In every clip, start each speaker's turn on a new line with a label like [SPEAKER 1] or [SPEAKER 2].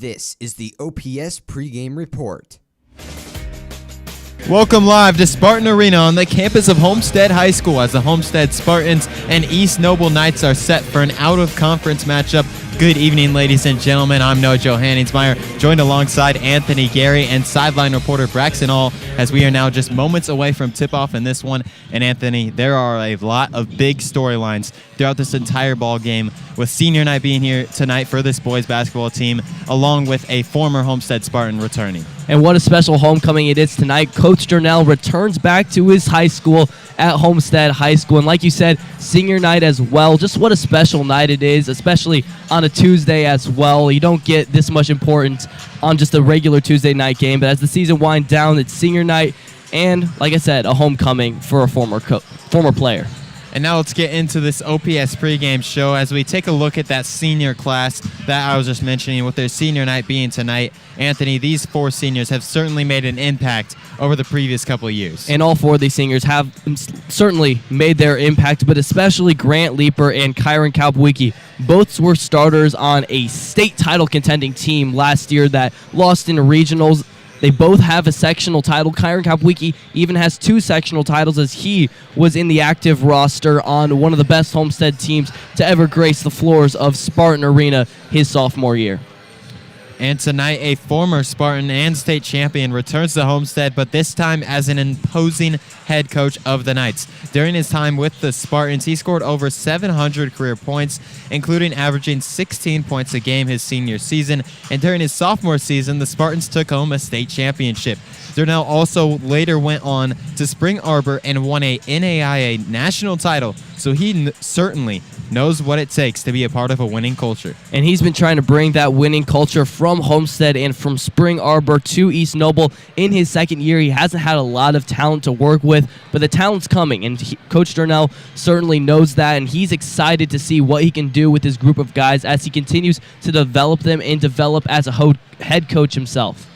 [SPEAKER 1] This is the OPS pregame report.
[SPEAKER 2] Welcome live to Spartan Arena on the campus of Homestead High School as the Homestead Spartans and East Noble Knights are set for an out-of-conference matchup. Good evening, ladies and gentlemen. I'm Noah Johanningsmeier, joined alongside Anthony Gery and sideline reporter Braxton Hall, as we are now just moments away from tip-off in this one. And Anthony, there are a lot of big storylines throughout this entire ball game, with senior night being here tonight for this boys basketball team, along with a former Homestead Spartan returning.
[SPEAKER 3] And what a special homecoming it is tonight. Coach Durnell returns back to his high school at Homestead High School. And like you said, senior night as well. Just what a special night it is, especially on a Tuesday as well. You don't get this much importance on just a regular Tuesday night game. But as the season winds down, it's senior night. And like I said, a homecoming for a former player.
[SPEAKER 2] And now let's get into this OPS pregame show as we take a look at that senior class that I was just mentioning, with their senior night being tonight. Anthony, these four seniors have certainly made an impact over the previous couple of years.
[SPEAKER 3] And all four of these seniors have certainly made their impact, but especially Grant Leeper and Kyron Kalpwicki. Both were starters on a state title contending team last year that lost in regionals. They both have a sectional title. Kyron Kalpwicki even has two sectional titles, as he was in the active roster on one of the best Homestead teams to ever grace the floors of Spartan Arena his sophomore year.
[SPEAKER 2] And tonight, a former Spartan and state champion returns to Homestead, but this time as an imposing head coach of the Knights. During his time with the Spartans, he scored over 700 career points, including averaging 16 points a game his senior season. And during his sophomore season, the Spartans took home a state championship. Durnell also later went on to Spring Arbor and won a NAIA national title, so he certainly knows what it takes to be a part of a winning culture.
[SPEAKER 3] And he's been trying to bring that winning culture from Homestead and from Spring Arbor to East Noble. In his second year, he hasn't had a lot of talent to work with, but the talent's coming, and Coach Durnell certainly knows that, and he's excited to see what he can do with his group of guys as he continues to develop them and develop as a head coach himself.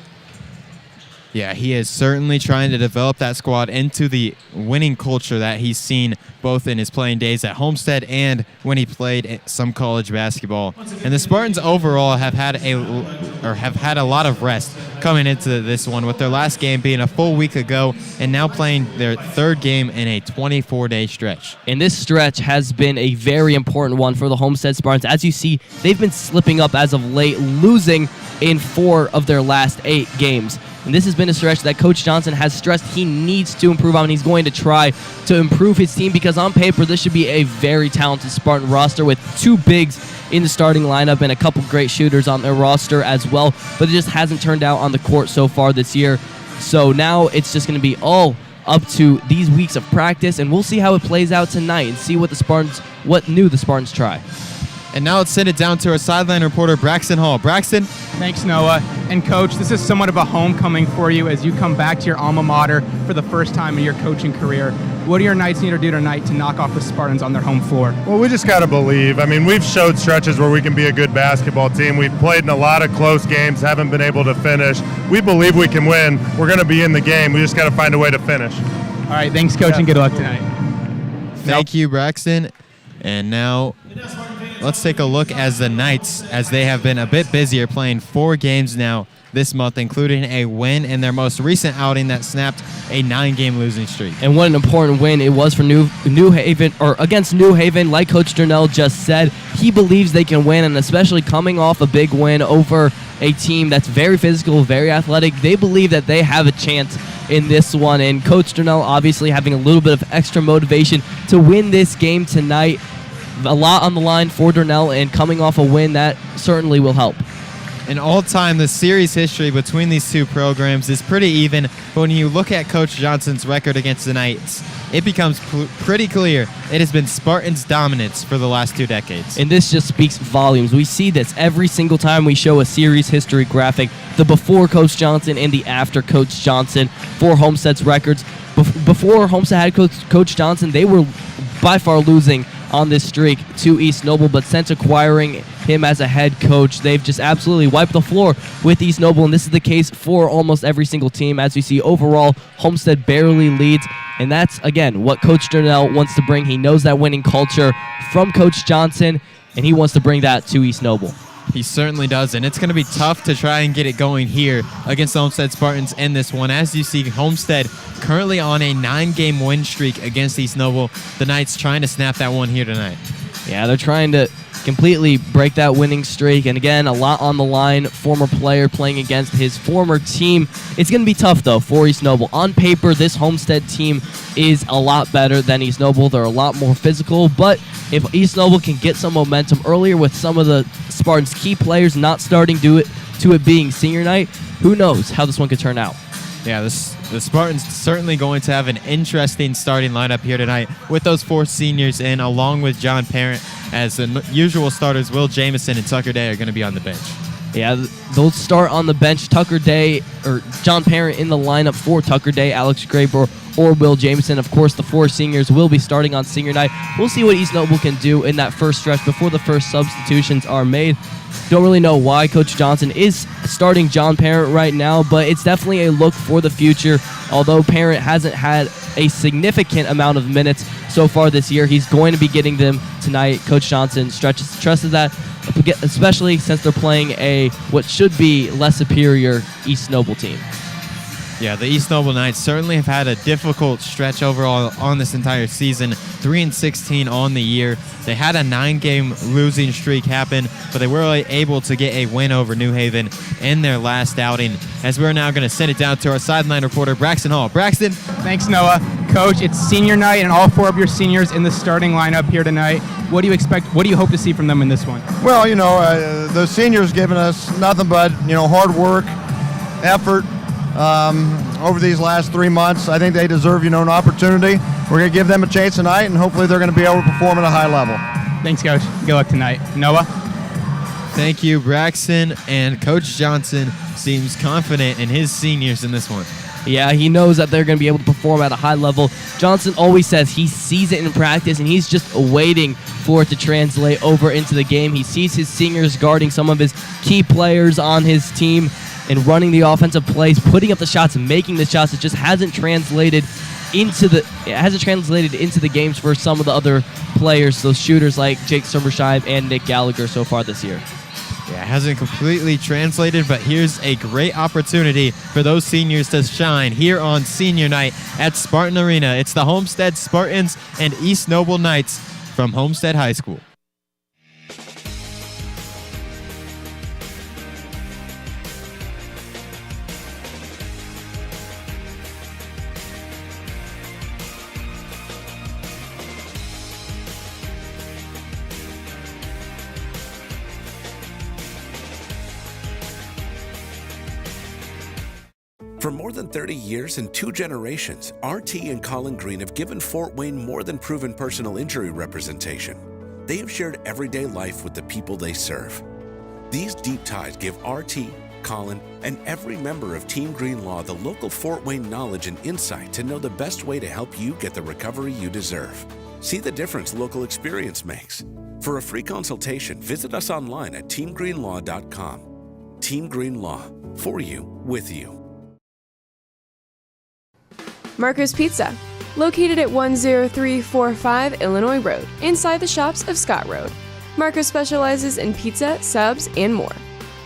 [SPEAKER 2] Yeah, he is certainly trying to develop that squad into the winning culture that he's seen both in his playing days at Homestead and when he played some college basketball. And the Spartans overall have had a lot of rest coming into this one, with their last game being a full week ago and now playing their third game in a 24-day stretch.
[SPEAKER 3] And this stretch has been a very important one for the Homestead Spartans. As you see, they've been slipping up as of late, losing in 4 of their last 8 games. And this has been a stretch that Coach Johnson has stressed he needs to improve on, and he's going to try to improve his team, because on paper this should be a very talented Spartan roster with 2 bigs in the starting lineup and a couple great shooters on their roster as well, but it just hasn't turned out on the court so far this year. So now it's just going to be all up to these weeks of practice, and we'll see how it plays out tonight and see what new the Spartans try.
[SPEAKER 2] And now let's send it down to our sideline reporter, Braxton Hall. Braxton?
[SPEAKER 4] Thanks, Noah. And Coach, this is somewhat of a homecoming for you as you come back to your alma mater for the first time in your coaching career. What do your Knights need to do tonight to knock off the Spartans on their home floor?
[SPEAKER 5] Well, we just got to believe. I mean, we've showed stretches where we can be a good basketball team. We've played in a lot of close games, haven't been able to finish. We believe we can win. We're going to be in the game. We just got to find a way to finish.
[SPEAKER 4] All right, thanks, Coach, and good luck tonight.
[SPEAKER 2] Thank you, Braxton. And now let's take a look as the Knights, as they have been a bit busier, playing 4 games now this month, including a win in their most recent outing that snapped a 9-game losing streak.
[SPEAKER 3] And what an important win it was for New Haven, or against New Haven. Like Coach Durnell just said, he believes they can win, and especially coming off a big win over a team that's very physical, very athletic, they believe that they have a chance in this one. And Coach Durnell obviously having a little bit of extra motivation to win this game tonight. A lot on the line for Durnell, and coming off a win, that certainly will help.
[SPEAKER 2] In all time, the series history between these two programs is pretty even, but when you look at Coach Johnson's record against the Knights, it becomes pretty clear it has been Spartans' dominance for the last 2 decades.
[SPEAKER 3] And this just speaks volumes. We see this every single time we show a series history graphic, the before Coach Johnson and the after Coach Johnson for Homestead's records. Before Homestead had Coach Johnson, they were by far losing on this streak to East Noble, but since acquiring him as a head coach, they've just absolutely wiped the floor with East Noble, and this is the case for almost every single team. As we see, overall, Homestead barely leads, and that's, again, what Coach Durnell wants to bring. He knows that winning culture from Coach Johnson, and he wants to bring that to East Noble.
[SPEAKER 2] He certainly does, and it's going to be tough to try and get it going here against the Homestead Spartans in this one. As you see, Homestead currently on a 9-game win streak against East Noble. The Knights trying to snap that one here tonight.
[SPEAKER 3] Yeah, they're trying to completely break that winning streak. And again, a lot on the line. Former player playing against his former team. It's going to be tough, though, for East Noble. On paper, this Homestead team is a lot better than East Noble. They're a lot more physical. But if East Noble can get some momentum earlier with some of the Spartans' key players not starting to it being senior night, who knows how this one could turn out.
[SPEAKER 2] Yeah, the Spartans certainly going to have an interesting starting lineup here tonight with those 4 seniors in, along with John Parent, as the usual starters Will Jamison and Tucker Day are going to be on the bench.
[SPEAKER 3] Yeah, they'll start on the bench. Tucker Day, or John Parent in the lineup for Tucker Day, Alex Graber, or Will Jamison. Of course, the 4 seniors will be starting on senior night. We'll see what East Noble can do in that first stretch before the first substitutions are made. Don't really know why Coach Johnson is starting John Parent right now, but it's definitely a look for the future. Although Parent hasn't had a significant amount of minutes so far this year, he's going to be getting them tonight. Coach Johnson stresses that, especially since they're playing a what should be less superior East Noble team.
[SPEAKER 2] Yeah, the East Noble Knights certainly have had a difficult stretch overall on this entire season. 3-16 on the year. They had a 9-game losing streak happen, but they were able to get a win over New Haven in their last outing. As we're now going to send it down to our sideline reporter, Braxton Hall. Braxton?
[SPEAKER 4] Thanks, Noah. Coach, it's senior night, and all 4 of your seniors in the starting lineup here tonight. What do you expect? What do you hope to see from them in this one?
[SPEAKER 6] Well, the seniors giving us nothing but, hard work, effort, over these last 3 months. I think they deserve, an opportunity. We're going to give them a chance tonight, and hopefully they're going to be able to perform at a high level.
[SPEAKER 4] Thanks, Coach. Good luck tonight. Noah?
[SPEAKER 2] Thank you, Braxton. And Coach Johnson seems confident in his seniors in this one.
[SPEAKER 3] Yeah, he knows that they're going to be able to perform at a high level. Johnson always says he sees it in practice, and he's just waiting for it to translate over into the game. He sees his seniors guarding some of his key players on his team and running the offensive plays, putting up the shots, making the shots. It just hasn't translated into the games for some of the other players, those shooters like Jake Summersheim and Nick Gallagher so far this year.
[SPEAKER 2] Yeah, it hasn't completely translated, but here's a great opportunity for those seniors to shine here on senior night at Spartan Arena. It's the Homestead Spartans and East Noble Knights from Homestead High School.
[SPEAKER 7] For more than 30 years and 2 generations, RT and Colin Green have given Fort Wayne more than proven personal injury representation. They have shared everyday life with the people they serve. These deep ties give RT, Colin, and every member of Team Green Law the local Fort Wayne knowledge and insight to know the best way to help you get the recovery you deserve. See the difference local experience makes. For a free consultation, visit us online at teamgreenlaw.com. Team Green Law, for you, with you.
[SPEAKER 8] Marco's Pizza, located at 10345 Illinois Road, inside the shops of Scott Road. Marcos specializes in pizza, subs, and more.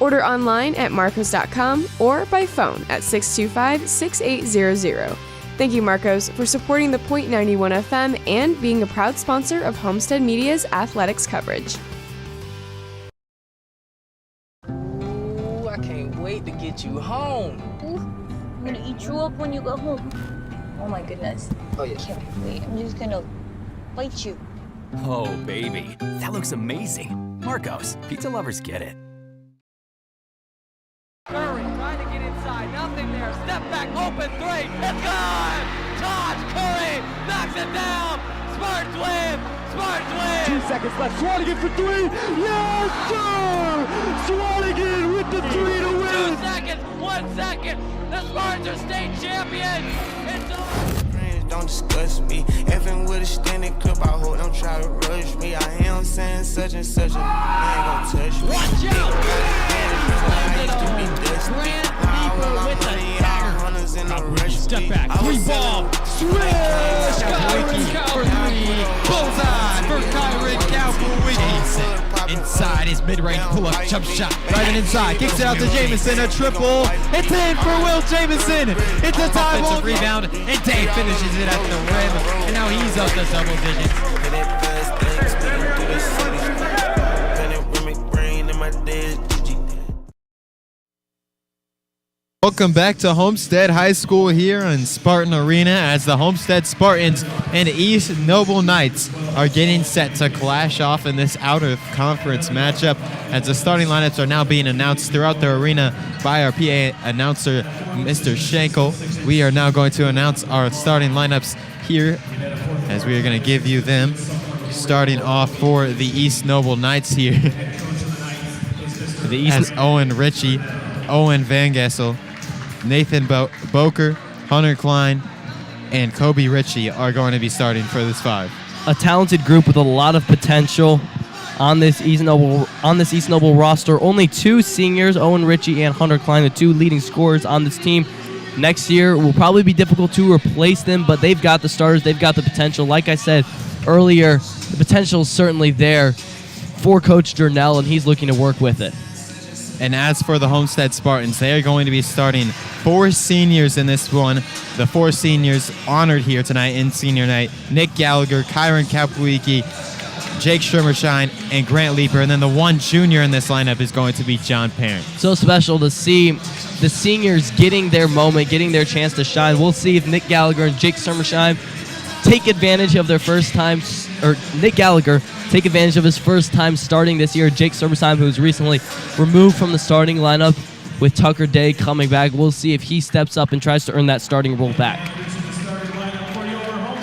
[SPEAKER 8] Order online at marcos.com or by phone at 625-6800. Thank you, Marcos, for supporting the Point 91 FM and being a proud sponsor of Homestead Media's athletics coverage.
[SPEAKER 9] Ooh, I can't wait to get you home.
[SPEAKER 10] Ooh, I'm gonna eat you up when you go home. Oh my goodness.
[SPEAKER 9] Oh yeah.
[SPEAKER 10] I can't wait. I'm just gonna bite you.
[SPEAKER 11] Oh, baby. That looks amazing. Marcos, pizza lovers get it.
[SPEAKER 9] Curry trying to get inside. Nothing there. Step back. Open 3. It's good! Todd Curry knocks it down. Spartans win. Spartans win.
[SPEAKER 12] 2 seconds left. Swanigan for 3. Yes, sir! Swanigan with the 3 to win.
[SPEAKER 9] 2 seconds. 1 second. The Spartans are state champions. It's over.
[SPEAKER 13] Don't discuss me. Effing with a standing cup, I hope don't try to rush me. I am saying such and such a man gon' touch me.
[SPEAKER 9] Watch out!
[SPEAKER 12] Step back, 3 ball, swish!
[SPEAKER 2] Kyrie, cover 3, bullseye for Kyrie, down for Wiki. Inside his mid-range pull-up jump shot. Driving inside, kicks it out to Jamison, a triple. It's in for Will Jamison. It's a tie ball. Offensive rebound, and Dave finishes it at the rim. And now he's up to double digits. Welcome back to Homestead High School here in Spartan Arena as the Homestead Spartans and East Noble Knights are getting set to clash off in this out-of-conference matchup as the starting lineups are now being announced throughout the arena by our PA announcer, Mr. Schenkel. We are now going to announce our starting lineups here as we are going to give you them. Starting off for the East Noble Knights here as Owen Ritchie, Owen Van Gessel, Nathan Boker, Hunter Klein, and Kobe Ritchie are going to be starting for this five.
[SPEAKER 3] A talented group with a lot of potential on this East Noble roster. Only two seniors, Owen Ritchie and Hunter Klein, the two leading scorers on this team. Next year will probably be difficult to replace them, but they've got the starters, they've got the potential. Like I said earlier, the potential is certainly there for Coach Jernell, and he's looking to work with it.
[SPEAKER 2] And as for the Homestead Spartans, they are going to be starting four seniors in this one. The four seniors honored here tonight in senior night: Nick Gallagher, Kyron Kapwicki, Jake Schermershine, and Grant Leeper. And then the one junior in this lineup is going to be John Parent.
[SPEAKER 3] So special to see the seniors getting their moment, getting their chance to shine. We'll see if Nick Gallagher and Jake Schermershine take advantage of their first time, or Nick Gallagher take advantage of his first time starting this year. Jake Schermershine, who's recently removed from the starting lineup with Tucker Day coming back. We'll see if he steps up and tries to earn that starting role back.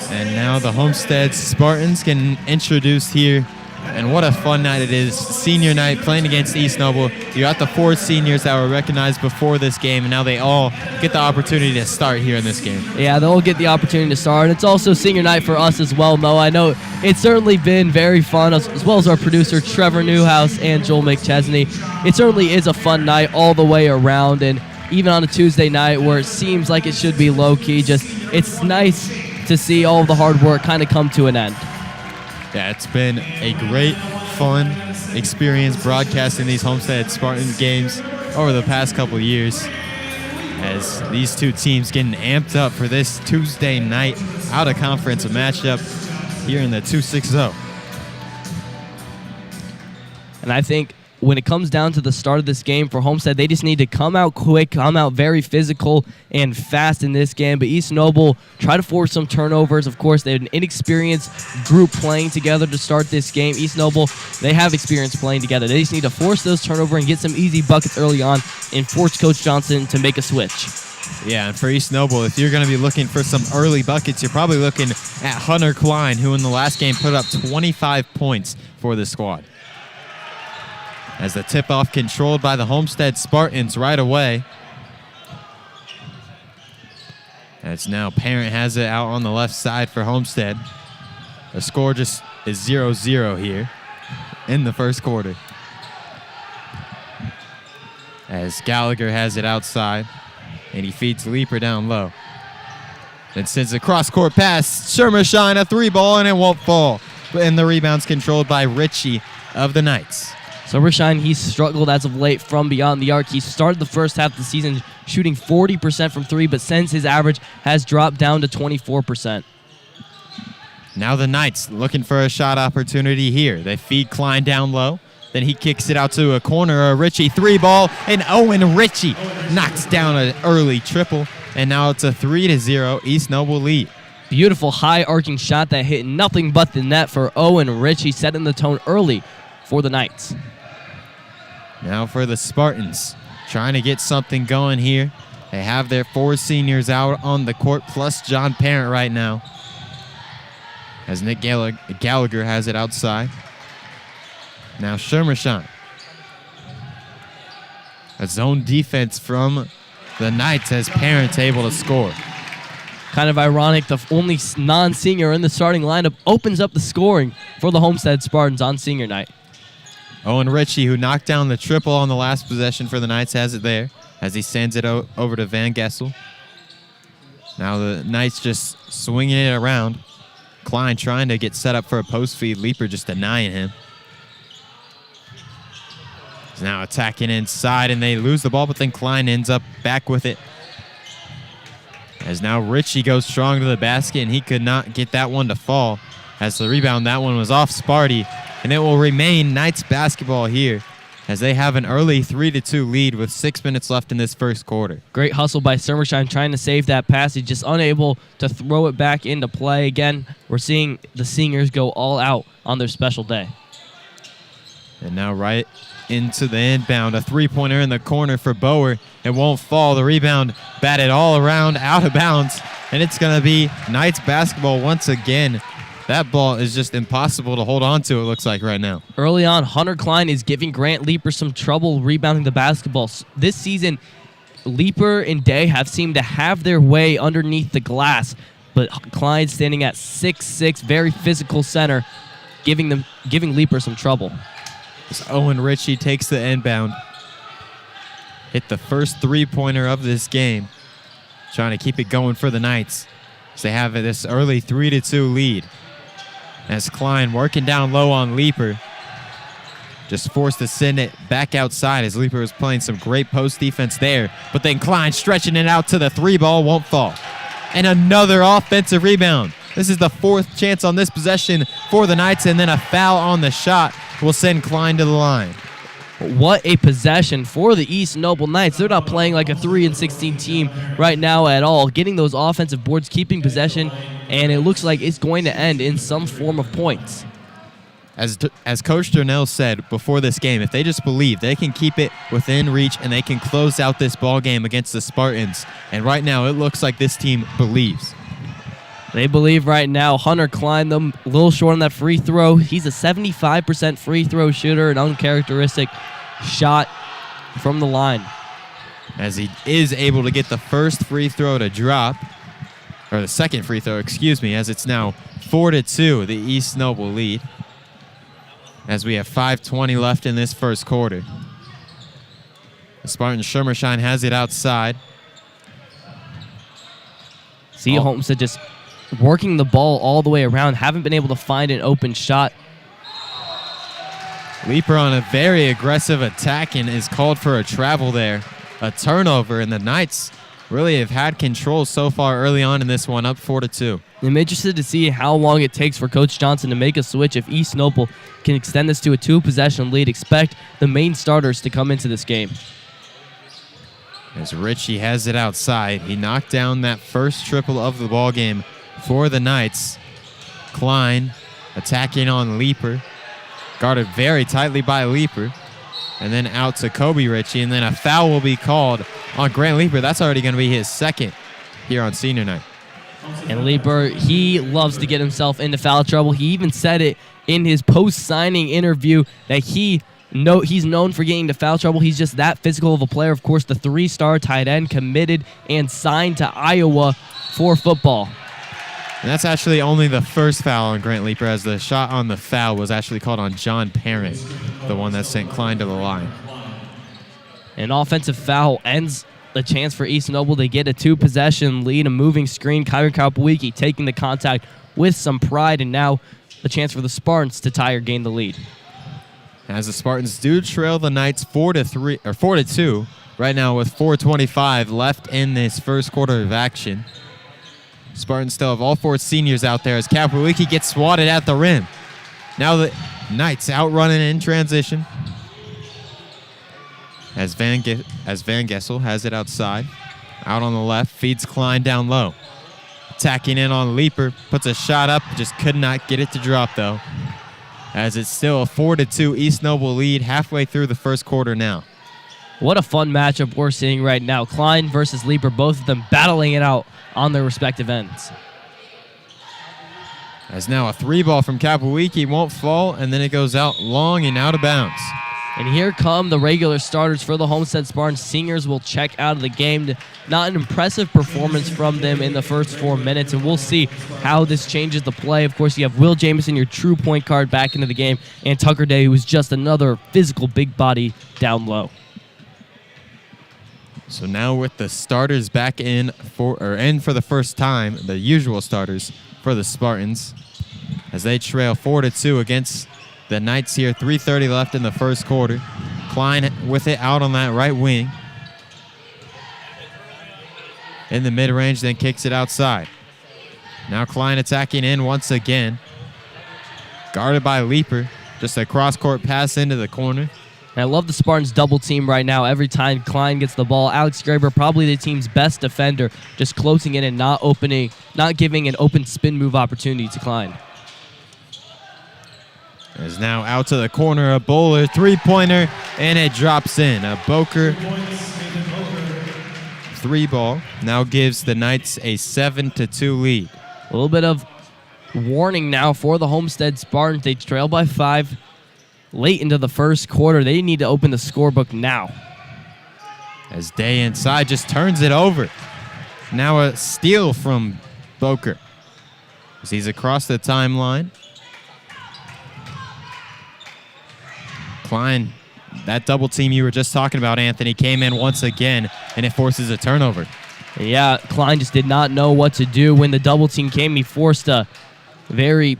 [SPEAKER 2] And now the Homestead Spartans getting introduced here. And what a fun night it is. Senior night playing against East Noble. You got the four seniors that were recognized before this game, and now they all get the opportunity to start here in this game.
[SPEAKER 3] Yeah, they'll get the opportunity to start. It's also senior night for us as well, Mo. I know it's certainly been very fun, as well as our producer, Trevor Newhouse and Joel McChesney. It certainly is a fun night all the way around, and even on a Tuesday night where it seems like it should be low-key, it's nice to see all of the hard work kind of come to an end.
[SPEAKER 2] Yeah, it's been a great, fun experience broadcasting these Homestead Spartan games over the past couple of years as these two teams getting amped up for this Tuesday night out-of-conference matchup here in the 260.
[SPEAKER 3] And I think when it comes down to the start of this game for Homestead, they just need to come out quick, come out very physical and fast in this game. But East Noble try to force some turnovers. Of course, they had an inexperienced group playing together to start this game. East Noble, they have experience playing together. They just need to force those turnovers and get some easy buckets early on and force Coach Johnson to make a switch.
[SPEAKER 2] Yeah, and for East Noble, if you're going to be looking for some early buckets, you're probably looking at Hunter Klein, who in the last game put up 25 points for the squad. As the tip-off controlled by the Homestead Spartans right away. As now Parent has it out on the left side for Homestead. The score just is 0-0 here in the first quarter. As Gallagher has it outside, and he feeds Leeper down low. Then sends a cross-court pass. Schermershine, a three-ball, and it won't fall. And the rebound's controlled by Ritchie of the Knights.
[SPEAKER 3] So Schermershine, he's struggled as of late from beyond the arc. He started the first half of the season shooting 40% from three, but since his average has dropped down to 24%.
[SPEAKER 2] Now the Knights looking for a shot opportunity here. They feed Klein down low. Then he kicks it out to a corner. A Ritchie three-ball, and Owen Ritchie knocks down an early triple. And now it's a 3-0 East Noble lead.
[SPEAKER 3] Beautiful high arcing shot that hit nothing but the net for Owen Ritchie, setting the tone early for the Knights.
[SPEAKER 2] Now for the Spartans, trying to get something going here. They have their four seniors out on the court, plus John Parent right now. As Nick Gallagher has it outside. Now Schermershine. A zone defense from the Knights as Parent's able to score.
[SPEAKER 3] Kind of ironic, the only non-senior in the starting lineup opens up the scoring for the Homestead Spartans on senior night.
[SPEAKER 2] Owen Ritchie, who knocked down the triple on the last possession for the Knights, has it there as he sends it over to Van Gessel. Now the Knights just swinging it around. Klein trying to get set up for a post feed. Leeper just denying him. He's now attacking inside, and they lose the ball, but then Klein ends up back with it. As now Richie goes strong to the basket, and he could not get that one to fall. As the rebound, that one was off Sparty, and it will remain Knights basketball here as they have an early 3-2 lead with 6 minutes left in this first quarter.
[SPEAKER 3] Great hustle by Sermershine trying to save that pass. He's just unable to throw it back into play. Again, we're seeing the seniors go all out on their special day.
[SPEAKER 2] And now right into the inbound. A three-pointer in the corner for Bower. It won't fall. The rebound batted all around, out of bounds. And it's going to be Knights basketball once again. That ball is just impossible to hold on to, it looks like right now.
[SPEAKER 3] Early on, Hunter Klein is giving Grant Leeper some trouble rebounding the basketball. This season, Leeper and Day have seemed to have their way underneath the glass, but Klein standing at 6'6", very physical center, giving Leeper some trouble.
[SPEAKER 2] As Owen Ritchie takes the inbound. Hit the first three-pointer of this game. Trying to keep it going for the Knights as they have this early 3-2 lead. As Klein working down low on Leeper. Just forced to send it back outside as Leeper was playing some great post defense there. But then Klein stretching it out to the three ball, won't fall. And another offensive rebound. This is the fourth chance on this possession for the Knights, and then a foul on the shot will send Klein to the line.
[SPEAKER 3] What a possession for the East Noble Knights. They're not playing like a 3-16 team right now at all. Getting those offensive boards, keeping possession, and it looks like it's going to end in some form of points.
[SPEAKER 2] As Coach Durnell said before this game, if they just believe, they can keep it within reach and they can close out this ball game against the Spartans. And right now, it looks like this team believes.
[SPEAKER 3] They believe right now. Hunter Klein, them a little short on that free throw. He's a 75% free throw shooter, an uncharacteristic shot from the line.
[SPEAKER 2] As he is able to get the first free throw to drop, or the second free throw, excuse me, as it's now 4-2, the East Noble lead. As we have 5:20 left in this first quarter. The Spartan Schermershine has it outside.
[SPEAKER 3] See, Homestead just working the ball all the way around. Haven't been able to find an open shot.
[SPEAKER 2] Leeper on a very aggressive attack and is called for a travel there. A turnover, and the Knights really have had control so far early on in this one, up 4-2.
[SPEAKER 3] I'm interested to see how long it takes for Coach Johnson to make a switch. If East Noble can extend this to a 2-possession lead, expect the main starters to come into this game.
[SPEAKER 2] As Richie has it outside, he knocked down that first triple of the ball game for the Knights. Klein attacking on Leeper, guarded very tightly by Leeper, and then out to Kobe Richie, and then a foul will be called on Grant Leeper. That's already going to be his second here on senior night.
[SPEAKER 3] And Leeper, he loves to get himself into foul trouble. He even said it in his post-signing interview that he's known for getting into foul trouble. He's just that physical of a player. Of course, the 3-star tight end committed and signed to Iowa for football.
[SPEAKER 2] And that's actually only the first foul on Grant Leeper, as the shot on the foul was actually called on John Parent, the one that sent Klein to the line.
[SPEAKER 3] An offensive foul ends the chance for East Noble to get a 2-possession lead. A moving screen, Kyron Kapowicki taking the contact with some pride, and now the chance for the Spartans to tie or gain the lead.
[SPEAKER 2] As the Spartans do trail the Knights 4-2 right now with 4:25 left in this first quarter of action. Spartans still have all four seniors out there as Kapowicki gets swatted at the rim. Now the Knights outrunning in transition. As Van Gessel has it outside. Out on the left, feeds Klein down low. Attacking in on Leeper, puts a shot up, just could not get it to drop though. As it's still a 4-2 East Noble lead halfway through the first quarter now.
[SPEAKER 3] What a fun matchup we're seeing right now. Klein versus Leeper, both of them battling it out on their respective ends.
[SPEAKER 2] As now a three ball from Kapowicki won't fall, and then it goes out long and out of bounds.
[SPEAKER 3] And here come the regular starters for the Homestead Spartans. Seniors will check out of the game. Not an impressive performance from them in the first 4 minutes, and we'll see how this changes the play. Of course, you have Will Jamison, your true point guard, back into the game, and Tucker Day, who is just another physical big body down low.
[SPEAKER 2] So now with the starters back in for the first time, the usual starters for the Spartans, as they trail 4-2 against the Knights here. 3:30 left in the first quarter. Klein with it out on that right wing. In the mid-range, then kicks it outside. Now Klein attacking in once again. Guarded by Leaper. Just a cross-court pass into the corner.
[SPEAKER 3] And I love the Spartans double team right now. Every time Klein gets the ball, Alex Graber, probably the team's best defender, just closing in and not giving an open spin move opportunity to Klein.
[SPEAKER 2] Is now out to the corner, a Bowler three-pointer, and it drops in. A Boker three ball now gives the Knights a 7-2 lead.
[SPEAKER 3] A little bit of warning now for the Homestead Spartans. They trail by 5 late into the first quarter. They need to open the scorebook now.
[SPEAKER 2] As Day inside just turns it over. Now a steal from Boker. As he's across the timeline. Klein, that double team you were just talking about, Anthony, came in once again, and it forces a turnover.
[SPEAKER 3] Yeah, Klein just did not know what to do when the double team came. He forced a very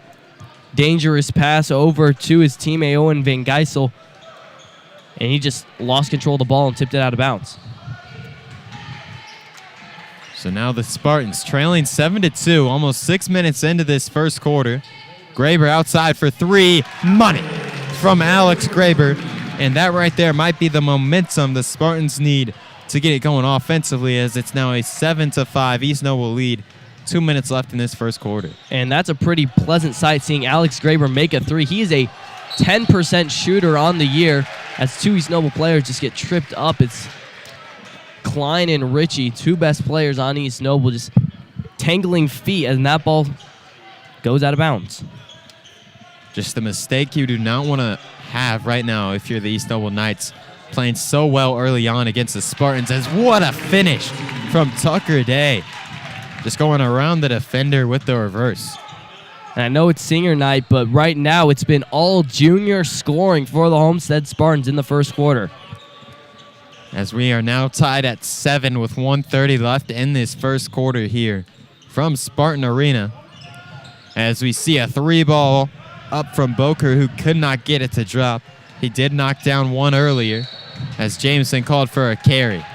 [SPEAKER 3] dangerous pass over to his teammate Owen Van Geisel, and he just lost control of the ball and tipped it out of bounds.
[SPEAKER 2] So now the Spartans trailing 7-2, almost 6 minutes into this first quarter. Graber outside for three. Money from Alex Graber. And that right there might be the momentum the Spartans need to get it going offensively, as it's now a 7-5 East Noble lead. 2 minutes left in this first quarter.
[SPEAKER 3] And that's a pretty pleasant sight, seeing Alex Graber make a three. He is a 10% shooter on the year, as two East Noble players just get tripped up. It's Klein and Ritchie, two best players on East Noble, just tangling feet, and that ball goes out of bounds.
[SPEAKER 2] Just a mistake you do not want to have right now if you're the East Noble Knights, playing so well early on against the Spartans. As what a finish from Tucker Day. Just going around the defender with the reverse.
[SPEAKER 3] And I know it's senior night, but right now it's been all junior scoring for the Homestead Spartans in the first quarter.
[SPEAKER 2] As we are now tied at 7 with 1:30 left in this first quarter here from Spartan Arena. As we see a three ball up from Boker, who could not get it to drop. He did knock down one earlier, as Jameson called for a carry.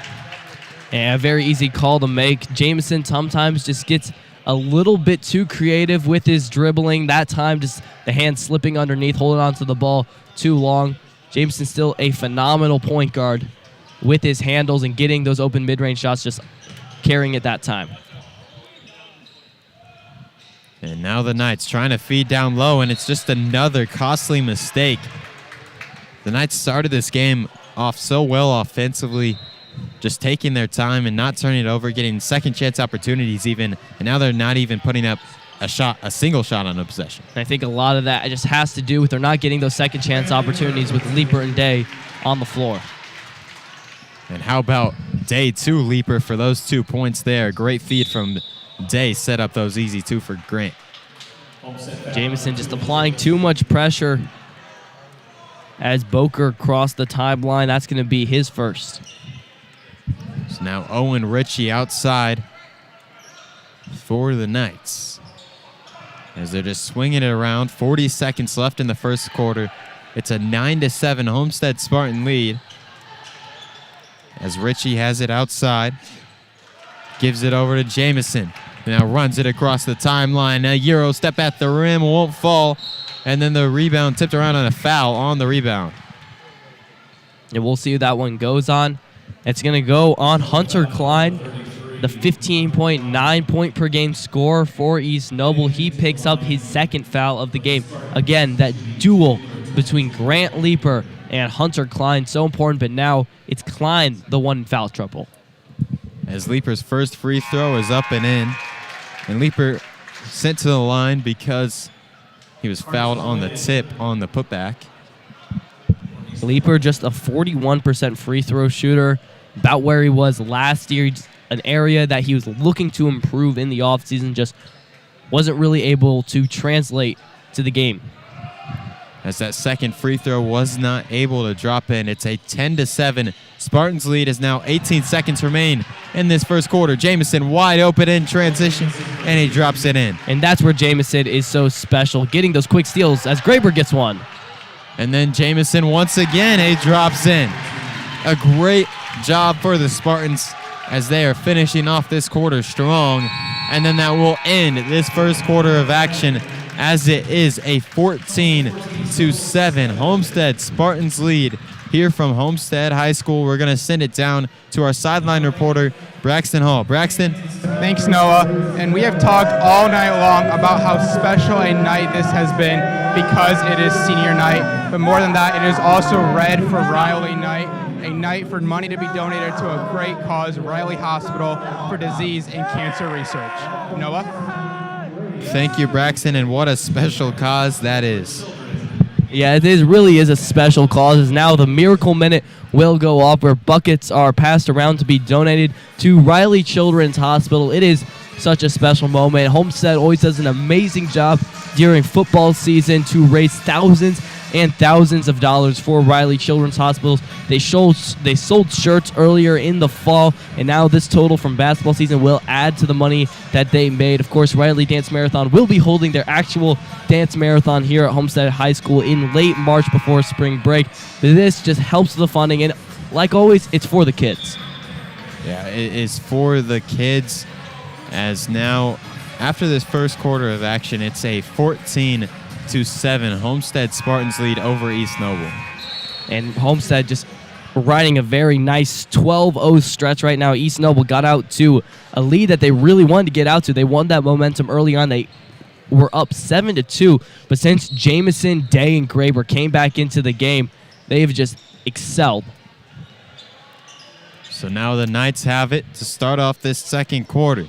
[SPEAKER 3] And a very easy call to make. Jameson sometimes just gets a little bit too creative with his dribbling. That time, just the hand slipping underneath, holding on to the ball too long. Jameson still a phenomenal point guard with his handles and getting those open mid-range shots, just carrying it that time.
[SPEAKER 2] And now the Knights trying to feed down low, and it's just another costly mistake. The Knights started this game off so well offensively, just taking their time and not turning it over, getting second chance opportunities even, and now they're not even putting up a single shot on a possession.
[SPEAKER 3] And I think a lot of that just has to do with they're not getting those second chance opportunities with Leaper and Day on the floor.
[SPEAKER 2] And how about Day to Leaper for those 2 points there? Great feed from Day, set up those easy two for Grant.
[SPEAKER 3] Jameson just applying too much pressure as Boker crossed the timeline. That's going to be his first.
[SPEAKER 2] So now Owen Ritchie outside for the Knights, as they're just swinging it around. 40 seconds left in the first quarter. It's a 9-7 Homestead Spartan lead, as Ritchie has it outside. Gives it over to Jameson. Now runs it across the timeline. A Euro step at the rim, won't fall. And then the rebound tipped around on a foul on the rebound.
[SPEAKER 3] And we'll see who that one goes on. It's going to go on Hunter Klein, the 15.9 point per game scorer for East Noble. He picks up his second foul of the game. Again, that duel between Grant Leaper and Hunter Klein, so important, but now it's Klein the one in foul trouble.
[SPEAKER 2] As Leaper's first free throw is up and in. And Leaper sent to the line because he was fouled on the tip on the putback.
[SPEAKER 3] Leaper just a 41% free throw shooter, about where he was last year. An area that he was looking to improve in the offseason, just wasn't really able to translate to the game.
[SPEAKER 2] As that second free throw was not able to drop in. It's a 10-7. Spartans lead is now 18 seconds remain in this first quarter. Jameson wide open in transition, and he drops it in.
[SPEAKER 3] And that's where Jameson is so special, getting those quick steals as Graber gets one.
[SPEAKER 2] And then Jamison once again, he drops in. A great job for the Spartans as they are finishing off this quarter strong. And then that will end this first quarter of action as it is a 14-7 Homestead Spartans lead here from Homestead High School. We're going to send it down to our sideline reporter, Braxton Hall. Braxton.
[SPEAKER 4] Thanks, Noah. And we have talked all night long about how special a night this has been because it is senior night. But more than that, it is also Red for Riley night, a night for money to be donated to a great cause, Riley Hospital for Disease and Cancer Research. Noah?
[SPEAKER 2] Thank you, Braxton, and what a special cause that is.
[SPEAKER 3] Yeah, it really is a special cause. As now the Miracle Minute will go off where buckets are passed around to be donated to Riley Children's Hospital. It is such a special moment. Homestead always does an amazing job during football season to raise thousands and thousands of dollars for Riley Children's Hospitals. They sold shirts earlier in the fall, and now this total from basketball season will add to the money that they made. Of course, Riley Dance Marathon will be holding their actual dance marathon here at Homestead High School in late March before spring break. This just helps the funding, and like always, it's for the kids.
[SPEAKER 2] Yeah, it is for the kids, as now after this first quarter of action, it's a 14-7 Homestead Spartans lead over East Noble.
[SPEAKER 3] And Homestead just riding a very nice 12-0 stretch right now. East Noble got out to a lead that they really wanted to get out to. They won that momentum early on. They were up 7-2, but since Jamison, Day, and Graber came back into the game, they have just excelled.
[SPEAKER 2] So now the Knights have it to start off this second quarter.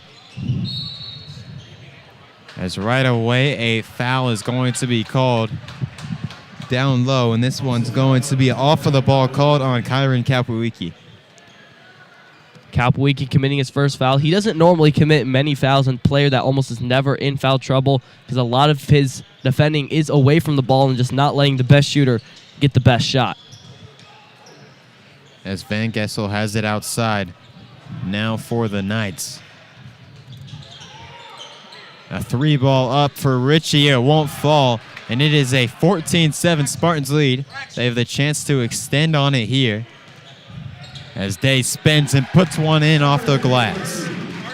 [SPEAKER 2] As right away, a foul is going to be called down low, and this one's going to be off of the ball called on Kyron Kapowicki.
[SPEAKER 3] Kapowicki committing his first foul. He doesn't normally commit many fouls, and player that almost is never in foul trouble because a lot of his defending is away from the ball and just not letting the best shooter get the best shot.
[SPEAKER 2] As Van Gessel has it outside now for the Knights. A three ball up for Ritchie. It won't fall, and it is a 14-7 Spartans lead. They have the chance to extend on it here as Day spins and puts one in off the glass.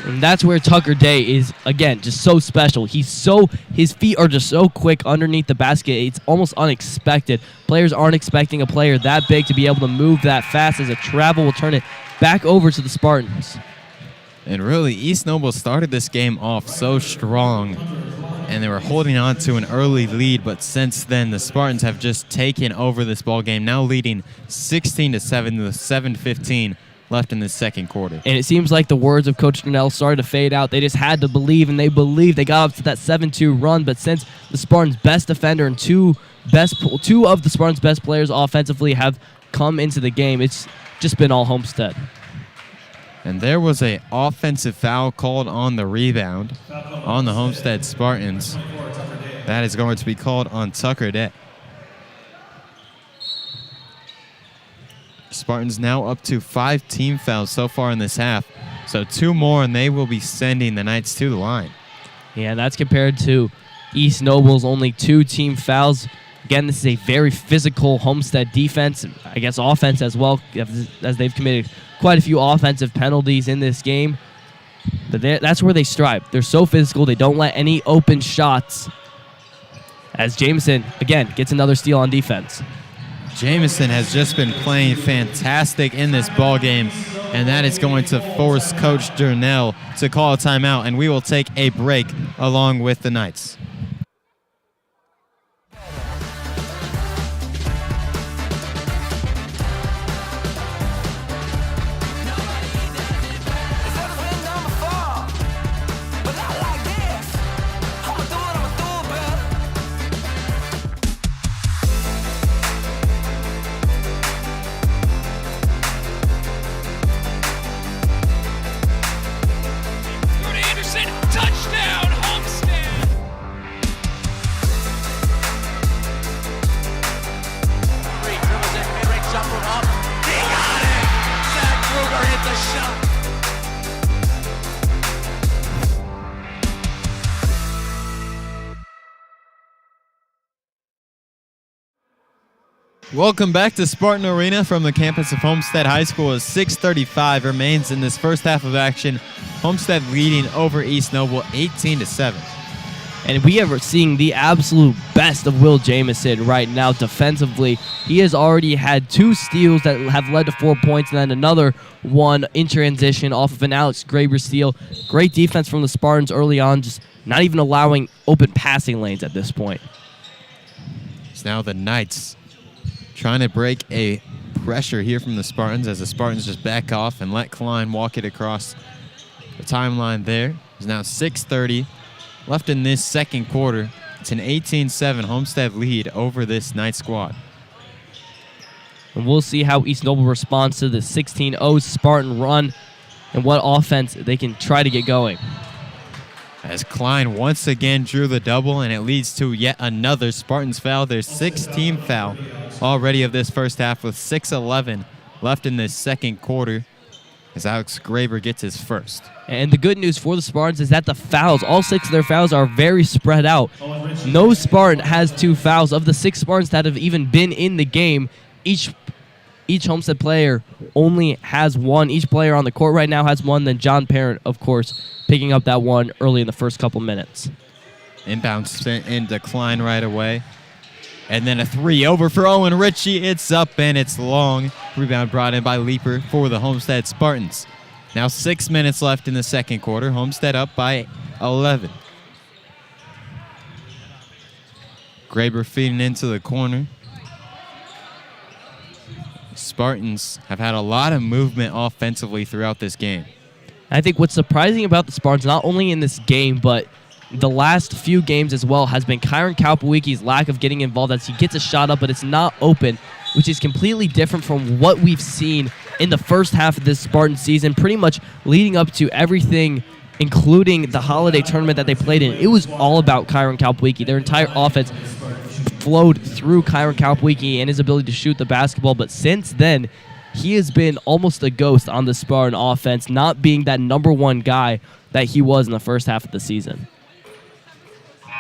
[SPEAKER 3] And that's where Tucker Day is, again, just so special. His feet are just so quick underneath the basket. It's almost unexpected. Players aren't expecting a player that big to be able to move that fast, as a travel will turn it back over to the Spartans.
[SPEAKER 2] And really, East Noble started this game off so strong, and they were holding on to an early lead, but since then, the Spartans have just taken over this ball game, now leading 16-7 with 7:15 left in the second quarter.
[SPEAKER 3] And it seems like the words of Coach Durnell started to fade out. They just had to believe, and they believed. They got up to that 7-2 run, but since the Spartans' best defender and two of the Spartans' best players offensively have come into the game, it's just been all Homestead.
[SPEAKER 2] And there was an offensive foul called on the rebound on the Homestead Spartans. That is going to be called on Tucker Day. Spartans now up to 5 team fouls so far in this half. So 2 more, and they will be sending the Knights to the line.
[SPEAKER 3] Yeah, that's compared to East Noble's only 2 team fouls. Again, this is a very physical Homestead defense, I guess offense as well, as they've committed quite a few offensive penalties in this game. But that's where they strive. They're so physical. They don't let any open shots. As Jameson, again, gets another steal on defense.
[SPEAKER 2] Jameson has just been playing fantastic in this ball game, and that is going to force Coach Durnell to call a timeout, and we will take a break along with the Knights. Welcome back to Spartan Arena from the campus of Homestead High School as 6:35 remains in this first half of action. Homestead leading over East Noble 18-7.
[SPEAKER 3] And we are seeing the absolute best of Will Jamison right now defensively. He has already had 2 steals that have led to 4 points, and then another one in transition off of an Alex Graber steal. Great defense from the Spartans early on, just not even allowing open passing lanes at this point.
[SPEAKER 2] It's now the Knights trying to break a pressure here from the Spartans as the Spartans just back off and let Klein walk it across the timeline there. There's now 6:30 left in this second quarter. It's an 18-7 Homestead lead over this Knight squad.
[SPEAKER 3] And we'll see how East Noble responds to the 16-0 Spartan run and what offense they can try to get going.
[SPEAKER 2] As Klein once again drew the double, and it leads to yet another Spartans foul. Their 6th-team foul already of this first half with 6:11 left in this second quarter as Alex Graber gets his first.
[SPEAKER 3] And the good news for the Spartans is that the fouls, all 6 of their fouls are very spread out. No Spartan has 2 fouls. Of the 6 Spartans that have even been in the game, each Homestead player only has 1. Each player on the court right now has 1. Then John Parent, of course, picking up that one early in the first couple minutes.
[SPEAKER 2] Inbound spent in decline right away. And then a 3 over for Owen Ritchie. It's up and it's long. Rebound brought in by Leaper for the Homestead Spartans. Now 6 minutes left in the second quarter. Homestead up by 11. Graber feeding into the corner. Spartans have had a lot of movement offensively throughout this game.
[SPEAKER 3] I think what's surprising about the Spartans, not only in this game, but the last few games as well, has been Kyron Kalpawiecki's lack of getting involved as he gets a shot up, but it's not open, which is completely different from what we've seen in the first half of this Spartan season, pretty much leading up to everything, including the holiday tournament that they played in. It was all about Kyron Kalpawiecki. Their entire offense flowed through Kyron Kalpawiecki and his ability to shoot the basketball, but since then, he has been almost a ghost on the Spartan offense, not being that #1 guy that he was in the first half of the season.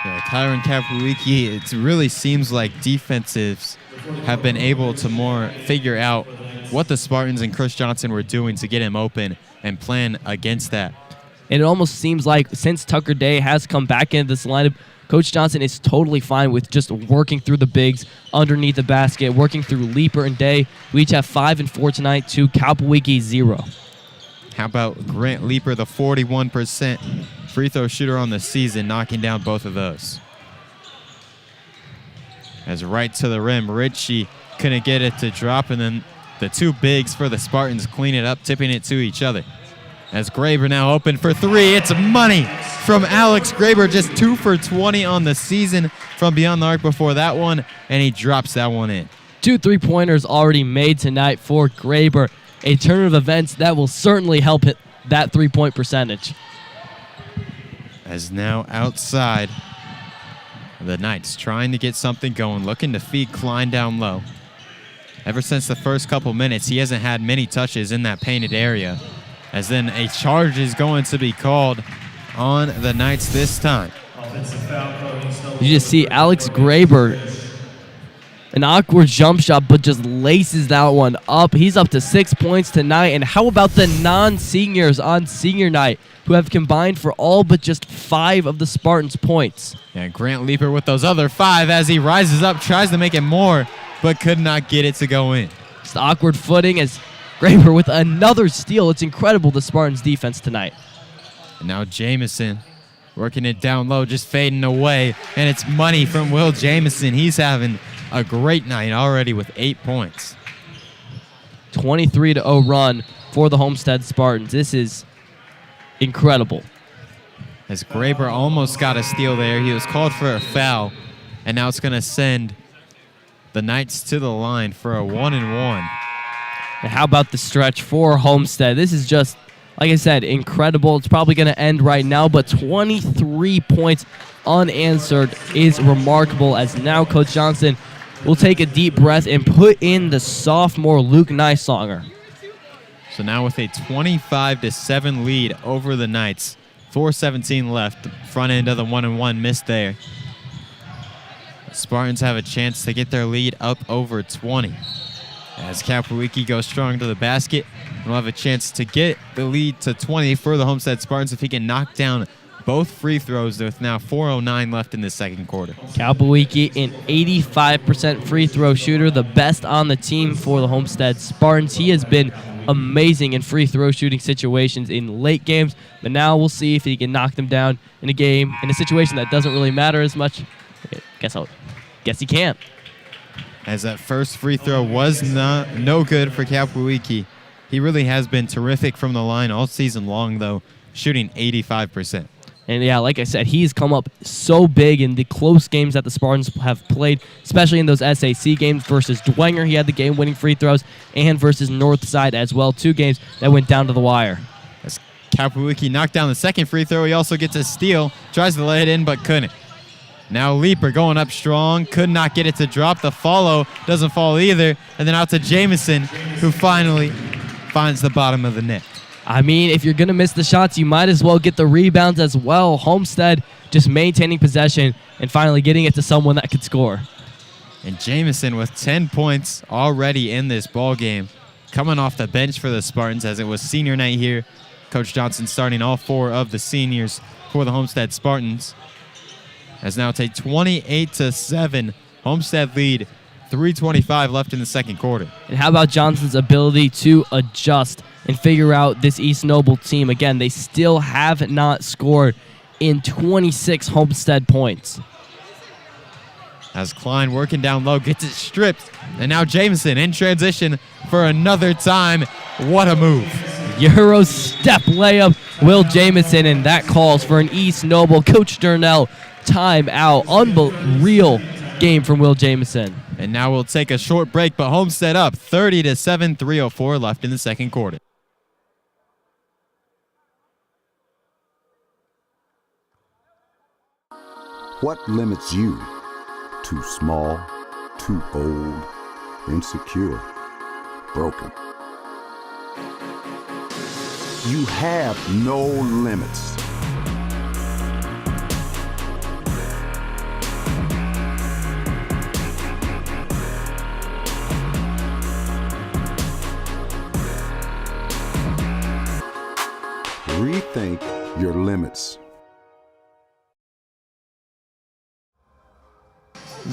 [SPEAKER 2] Yeah, Kyron Kalpawiecki, it really seems like defensives have been able to more figure out what the Spartans and Chris Johnson were doing to get him open and plan against that.
[SPEAKER 3] And it almost seems like since Tucker Day has come back into this lineup, Coach Johnson is totally fine with just working through the bigs underneath the basket, working through Leaper and Day. We each have 5 and 4 tonight to Kalpawiecki 0.
[SPEAKER 2] How about Grant Leaper, the 41% free throw shooter on the season, knocking down both of those. As right to the rim, Ritchie couldn't get it to drop, and then the 2 bigs for the Spartans clean it up, tipping it to each other. As Graber now open for 3, it's money from Alex Graber, just 2 for 20 on the season from beyond the arc before that one, and he drops that one in.
[SPEAKER 3] 2 3-pointers already made tonight for Graber, a turn of events that will certainly help hit that 3-point percentage.
[SPEAKER 2] As now outside, the Knights trying to get something going, looking to feed Klein down low. Ever since the first couple minutes, he hasn't had many touches in that painted area, as then a charge is going to be called on the Knights this time.
[SPEAKER 3] You just see Alex Graber, an awkward jump shot, but just laces that one up. He's up to 6 points tonight. And how about the non-seniors on senior night who have combined for all but just 5 of the Spartans' points?
[SPEAKER 2] Yeah, Grant Leaper with those other 5 as he rises up, tries to make it more, but could not get it to go in.
[SPEAKER 3] Just awkward footing as Graber with another steal. It's incredible, the Spartans' defense tonight.
[SPEAKER 2] And now Jamison working it down low, just fading away. And it's money from Will Jamison. He's having a great night already with 8 points.
[SPEAKER 3] 23-0 run for the Homestead Spartans. This is incredible.
[SPEAKER 2] As Graber almost got a steal there. He was called for a foul. And now it's going to send the Knights to the line for a 1-and-1.
[SPEAKER 3] And how about the stretch for Homestead? This is just, like I said, incredible. It's probably going to end right now, but 23 points unanswered is remarkable, as now Coach Johnson will take a deep breath and put in the sophomore Luke Nysonger.
[SPEAKER 2] So now with a 25-7 lead over the Knights, 4:17 left, front end of the 1-and-1 missed there. Spartans have a chance to get their lead up over 20. As Kapowicki goes strong to the basket, we'll have a chance to get the lead to 20 for the Homestead Spartans if he can knock down both free throws with now 4:09 left in the second quarter.
[SPEAKER 3] Kapowicki, an 85% free throw shooter, the best on the team for the Homestead Spartans. He has been amazing in free throw shooting situations in late games, but now we'll see if he can knock them down in a game, in a situation that doesn't really matter as much. Guess he can't.
[SPEAKER 2] As that first free throw was no good for Kapowicki. He really has been terrific from the line all season long, though, shooting 85%.
[SPEAKER 3] And yeah, like I said, he's come up so big in the close games that the Spartans have played, especially in those SAC games versus Dwenger. He had the game-winning free throws, and versus Northside as well. 2 games that went down to the wire.
[SPEAKER 2] As Kapowicki knocked down the second free throw, he also gets a steal, tries to lay it in, but couldn't. Now Leaper going up strong, could not get it to drop. The follow doesn't fall either. And then out to Jamison, who finally finds the bottom of the net.
[SPEAKER 3] I mean, if you're going to miss the shots, you might as well get the rebounds as well. Homestead just maintaining possession and finally getting it to someone that could score.
[SPEAKER 2] And Jamison with 10 points already in this ball game, coming off the bench for the Spartans as it was senior night here. Coach Johnson starting all 4 of the seniors for the Homestead Spartans. As now take 28-7. Homestead lead, 3:25 left in the second quarter.
[SPEAKER 3] And how about Johnson's ability to adjust and figure out this East Noble team? Again, they still have not scored in 26 Homestead points.
[SPEAKER 2] As Klein working down low, gets it stripped. And now Jamison in transition for another time. What a move.
[SPEAKER 3] Euro step layup, Will Jamison, and that calls for an East Noble. Coach Durnell, timeout. Unreal game from Will Jamison.
[SPEAKER 2] And now we'll take a short break, but Homestead up 30-7, 3:04 left in the second quarter.
[SPEAKER 14] What limits you? Too small, too old, insecure, broken. You have no limits. Rethink your limits.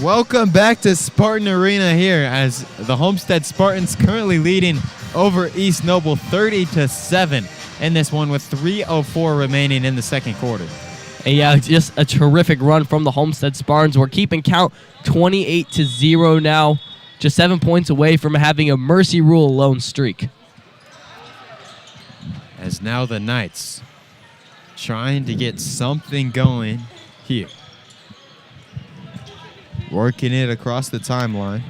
[SPEAKER 2] Welcome back to Spartan Arena here as the Homestead Spartans currently leading over East Noble 30-7 in this one with 3:04 remaining in the second quarter.
[SPEAKER 3] And yeah, just a terrific run from the Homestead Spartans. We're keeping count 28-0 now, just 7 points away from having a Mercy Rule lone streak.
[SPEAKER 2] As now the Knights trying to get something going here. Working it across the timeline.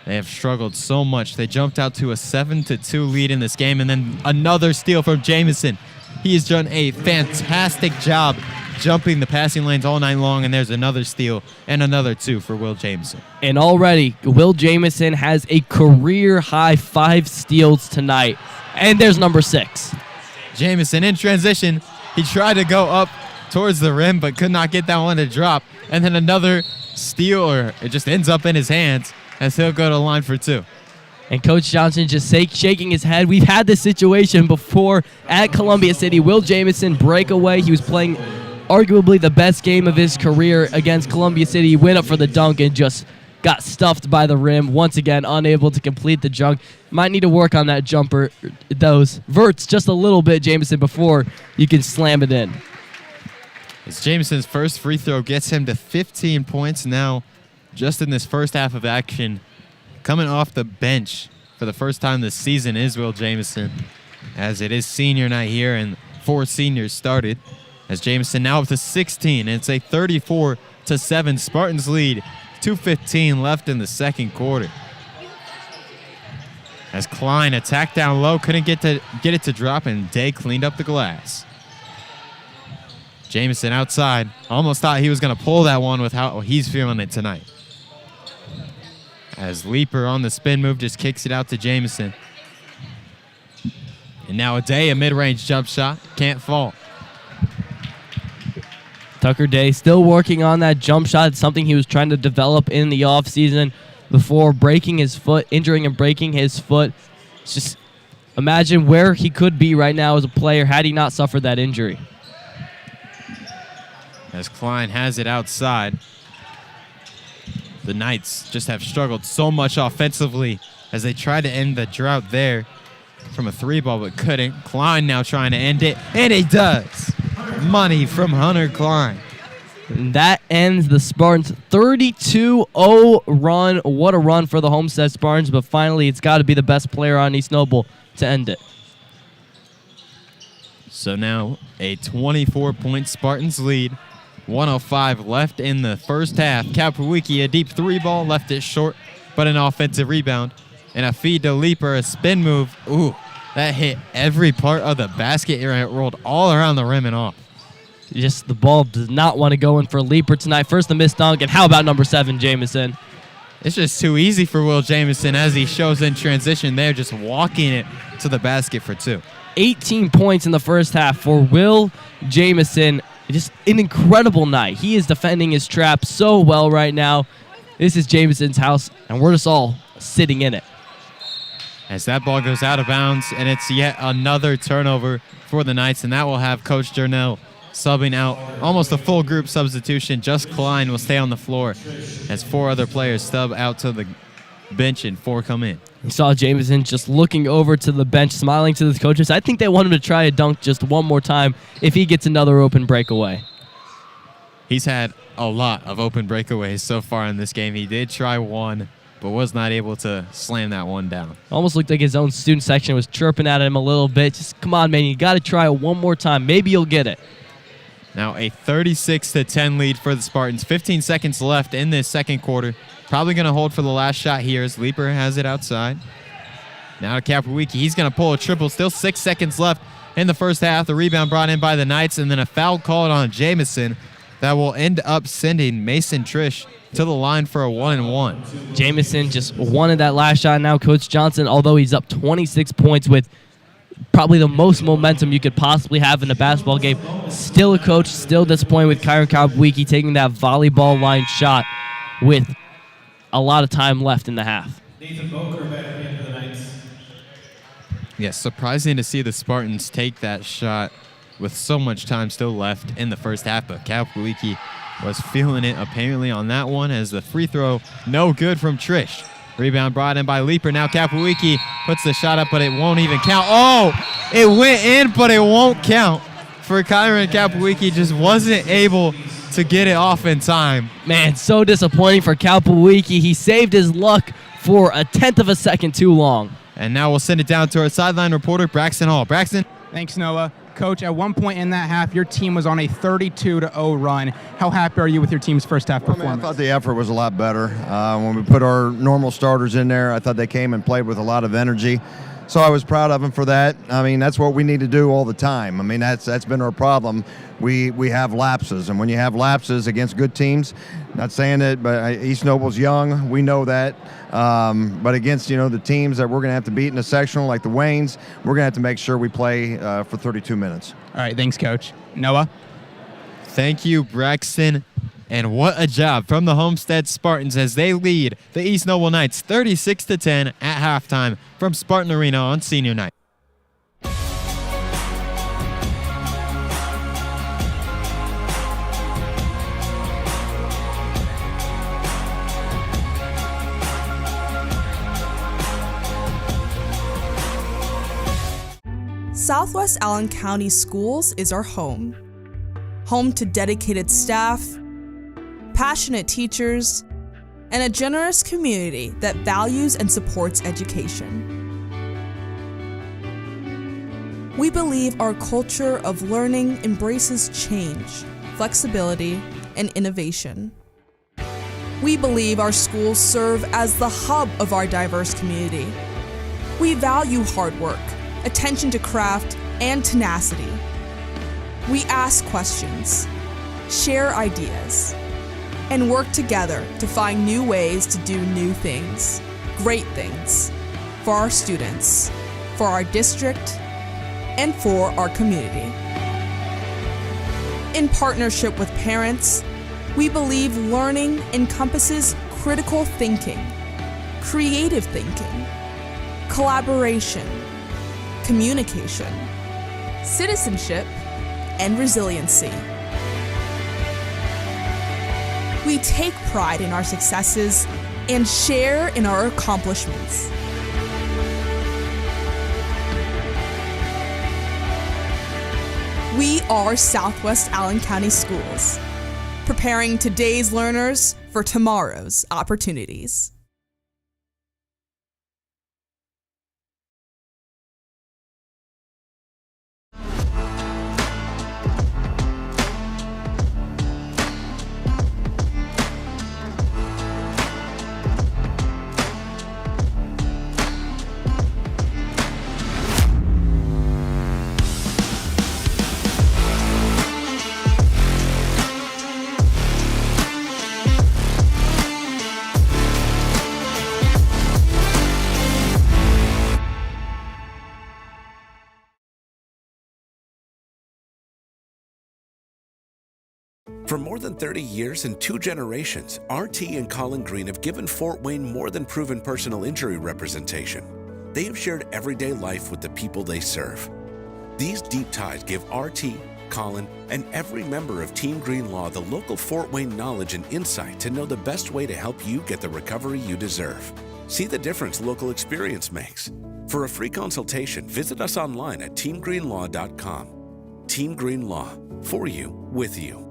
[SPEAKER 2] They have struggled so much. They jumped out to a 7-2 lead in this game, and then another steal from Jamison. He has done a fantastic job jumping the passing lanes all night long, and there's another steal and another 2 for Will Jamison.
[SPEAKER 3] And already, Will Jamison has a career-high 5 steals tonight. And there's number 6.
[SPEAKER 2] Jamison in transition. He tried to go up towards the rim, but could not get that one to drop. And then another steal, or it just ends up in his hands as he'll go to the line for 2.
[SPEAKER 3] And Coach Johnson just shaking his head. We've had this situation before at Columbia City. Will Jamison breakaway. He was playing arguably the best game of his career against Columbia City. He went up for the dunk and just got stuffed by the rim. Once again, unable to complete the dunk. Might need to work on that jumper, those verts just a little bit, Jamison, before you can slam it in.
[SPEAKER 2] As Jamison's first free throw gets him to 15 points now, just in this first half of action. Coming off the bench for the first time this season is Will Jamison, as it is senior night here and 4 seniors started. As Jamison now up to 16, and it's a 34-7 Spartans lead. 2:15 left in the second quarter. As Klein attacked down low, couldn't get it to drop, and Day cleaned up the glass. Jamison outside. Almost thought he was going to pull that one with how he's feeling it tonight. As Leaper on the spin move just kicks it out to Jamison. And now a mid-range jump shot. Can't fall.
[SPEAKER 3] Tucker Day still working on that jump shot. It's something he was trying to develop in the offseason before breaking his foot, injuring and breaking his foot. It's just imagine where he could be right now as a player had he not suffered that injury.
[SPEAKER 2] As Klein has it outside. The Knights just have struggled so much offensively as they try to end the drought there from a 3-ball, but couldn't. Klein now trying to end it, and he does. Money from Hunter Klein.
[SPEAKER 3] And that ends the Spartans' 32-0 run. What a run for the Homestead Spartans, but finally it's got to be the best player on East Noble to end it.
[SPEAKER 2] So now a 24-point Spartans lead. 1:05 left in the first half. Kapowicki, a deep 3-ball, left it short, but an offensive rebound. And a feed to Leaper, a spin move. Ooh, that hit every part of the basket. It rolled all around the rim and off.
[SPEAKER 3] Just the ball does not want to go in for Leaper tonight. First the missed dunk, and how about number 7, Jamison?
[SPEAKER 2] It's just too easy for Will Jamison as he shows in transition there, just walking it to the basket for 2.
[SPEAKER 3] 18 points in the first half for Will Jamison. Just an incredible night. He is defending his trap so well right now. This is Jamison's house, and we're just all sitting in it.
[SPEAKER 2] As that ball goes out of bounds, and it's yet another turnover for the Knights, and that will have Coach Jernell subbing out almost a full group substitution. Just Klein will stay on the floor as 4 other players stub out to the bench and 4 come in.
[SPEAKER 3] You saw Jamison just looking over to the bench, smiling to the coaches. I think they want him to try a dunk just one more time if he gets another open breakaway.
[SPEAKER 2] He's had a lot of open breakaways so far in this game. He did try one, but was not able to slam that one down.
[SPEAKER 3] Almost looked like his own student section was chirping at him a little bit. Just come on, man, you got to try it one more time. Maybe you'll get it.
[SPEAKER 2] Now a 36-10 lead for the Spartans. 15 seconds left in this second quarter. Probably going to hold for the last shot here as Leaper has it outside. Now to Kapowicki. He's going to pull a triple. Still 6 seconds left in the first half. The rebound brought in by the Knights, and then a foul called on Jamison that will end up sending Mason Trish to the line for a 1-and-1.
[SPEAKER 3] Jamison just wanted that last shot. Now Coach Johnson, although he's up 26 points with probably the most momentum you could possibly have in a basketball game, still a coach, still disappointed with Kyron Kapowicki taking that volleyball line shot with a lot of time left in the half.
[SPEAKER 2] Yes, surprising to see the Spartans take that shot with so much time still left in the first half, but Kapowicki was feeling it apparently on that one as the free throw no good from Trish. Rebound brought in by Leaper. Now Kapowicki puts the shot up, but it won't even count. Oh, it went in, but it won't count for Kyron Kapowicki. Just wasn't able to get it off in time.
[SPEAKER 3] Man, so disappointing for Kapowicki. He saved his luck for a 1/10 of a second too long.
[SPEAKER 2] And now we'll send it down to our sideline reporter, Braxton Hall. Braxton?
[SPEAKER 4] Thanks, Noah. Coach, at one point in that half, your team was on a 32-0 run. How happy are you with your team's first half performance?
[SPEAKER 6] I thought the effort was a lot better. When we put our normal starters in there, I thought they came and played with a lot of energy. So I was proud of them for that. I mean, that's what we need to do all the time. I mean, that's been our problem. We have lapses, and when you have lapses against good teams, not saying it, but East Noble's young. We know that. But against, the teams that we're going to have to beat in the sectional, like the Waynes, we're going to have to make sure we play for 32 minutes.
[SPEAKER 4] All right, thanks, Coach. Noah?
[SPEAKER 2] Thank you, Braxton. And what a job from the Homestead Spartans as they lead the East Noble Knights 36-10 at halftime from Spartan Arena on senior night.
[SPEAKER 15] Southwest Allen County Schools is our home. Home to dedicated staff, passionate teachers, and a generous community that values and supports education. We believe our culture of learning embraces change, flexibility, and innovation. We believe our schools serve as the hub of our diverse community. We value hard work, attention to craft, and tenacity. We ask questions, share ideas, and work together to find new ways to do new things, great things, for our students, for our district, and for our community. In partnership with parents, we believe learning encompasses critical thinking, creative thinking, collaboration, communication, citizenship, and resiliency. We take pride in our successes and share in our accomplishments. We are Southwest Allen County Schools, preparing today's learners for tomorrow's opportunities.
[SPEAKER 7] For more than 30 years and 2 generations, RT and Colin Green have given Fort Wayne more than proven personal injury representation. They have shared everyday life with the people they serve. These deep ties give RT, Colin, and every member of Team Green Law the local Fort Wayne knowledge and insight to know the best way to help you get the recovery you deserve. See the difference local experience makes. For a free consultation, visit us online at teamgreenlaw.com. Team Green Law, for you, with you.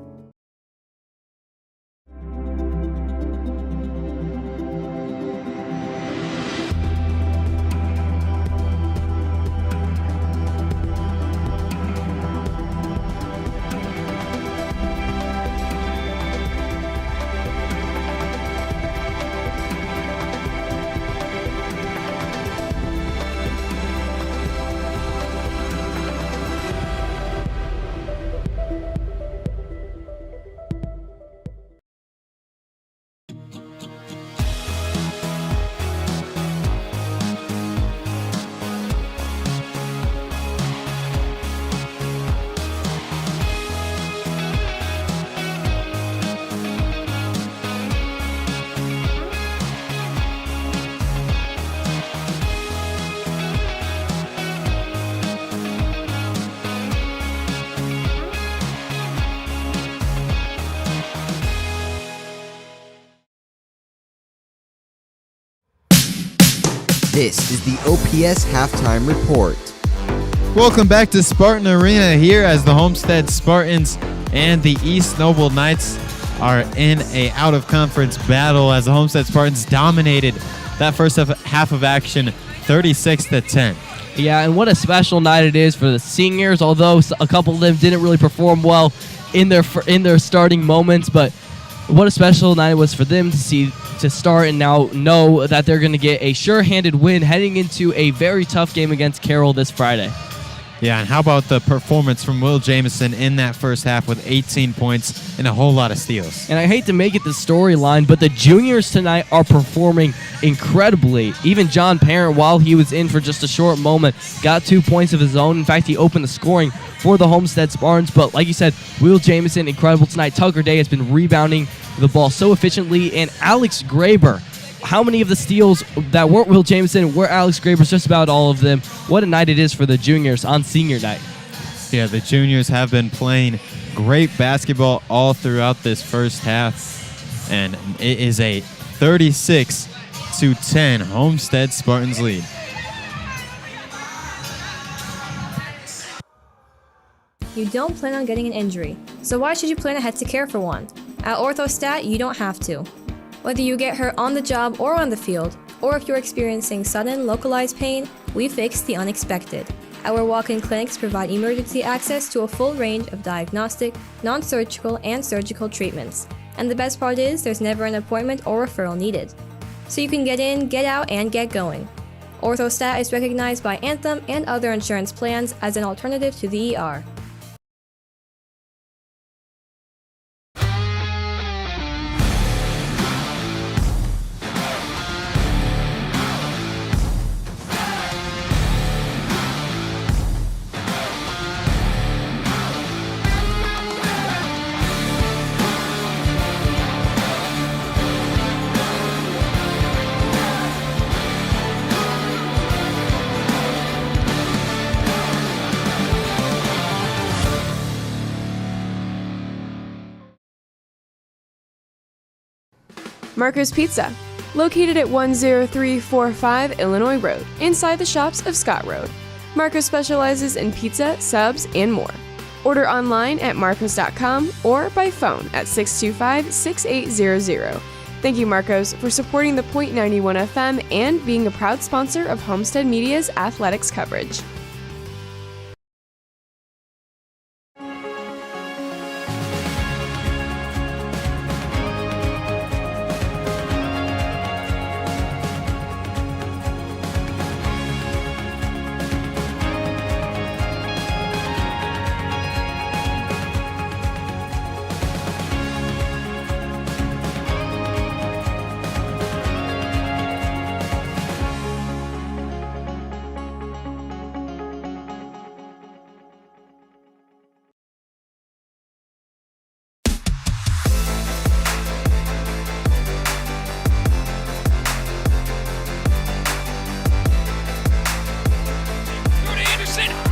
[SPEAKER 1] This is the OPS Halftime Report.
[SPEAKER 2] Welcome back to Spartan Arena here as the Homestead Spartans and the East Noble Knights are in a out-of-conference battle as the Homestead Spartans dominated that first half of action 36-10.
[SPEAKER 3] Yeah, and what a special night it is for the seniors, although a couple of them didn't really perform well in their starting moments, but what a special night it was for them to start and now know that they're going to get a sure-handed win heading into a very tough game against Carroll this Friday.
[SPEAKER 2] Yeah, and how about the performance from Will Jamison in that first half with 18 points and a whole lot of steals?
[SPEAKER 3] And I hate to make it the storyline, but the juniors tonight are performing incredibly. Even John Parent, while he was in for just a short moment, got 2 points of his own. In fact, he opened the scoring for the Homestead Spartans. But like you said, Will Jamison, incredible tonight. Tucker Day has been rebounding the ball so efficiently. And Alex Graber, how many of the steals that weren't Will Jamison were Alex Graber's? Just about all of them. What a night it is for the juniors on senior night.
[SPEAKER 2] Yeah, the juniors have been playing great basketball all throughout this first half. And it is a 36-10 Homestead Spartans lead.
[SPEAKER 16] You don't plan on getting an injury, so why should you plan ahead to care for one? At OrthoStat, you don't have to. Whether you get hurt on the job or on the field, or if you're experiencing sudden, localized pain, we fix the unexpected. Our walk-in clinics provide emergency access to a full range of diagnostic, non-surgical, and surgical treatments. And the best part is, there's never an appointment or referral needed. So you can get in, get out, and get going. OrthoStat is recognized by Anthem and other insurance plans as an alternative to the ER.
[SPEAKER 8] Marco's Pizza, located at 10345 Illinois Road, inside the shops of Scott Road. Marco specializes in pizza, subs, and more. Order online at marcos.com or by phone at 625-6800. Thank you, Marcos, for supporting the .91 FM and being a proud sponsor of Homestead Media's athletics coverage.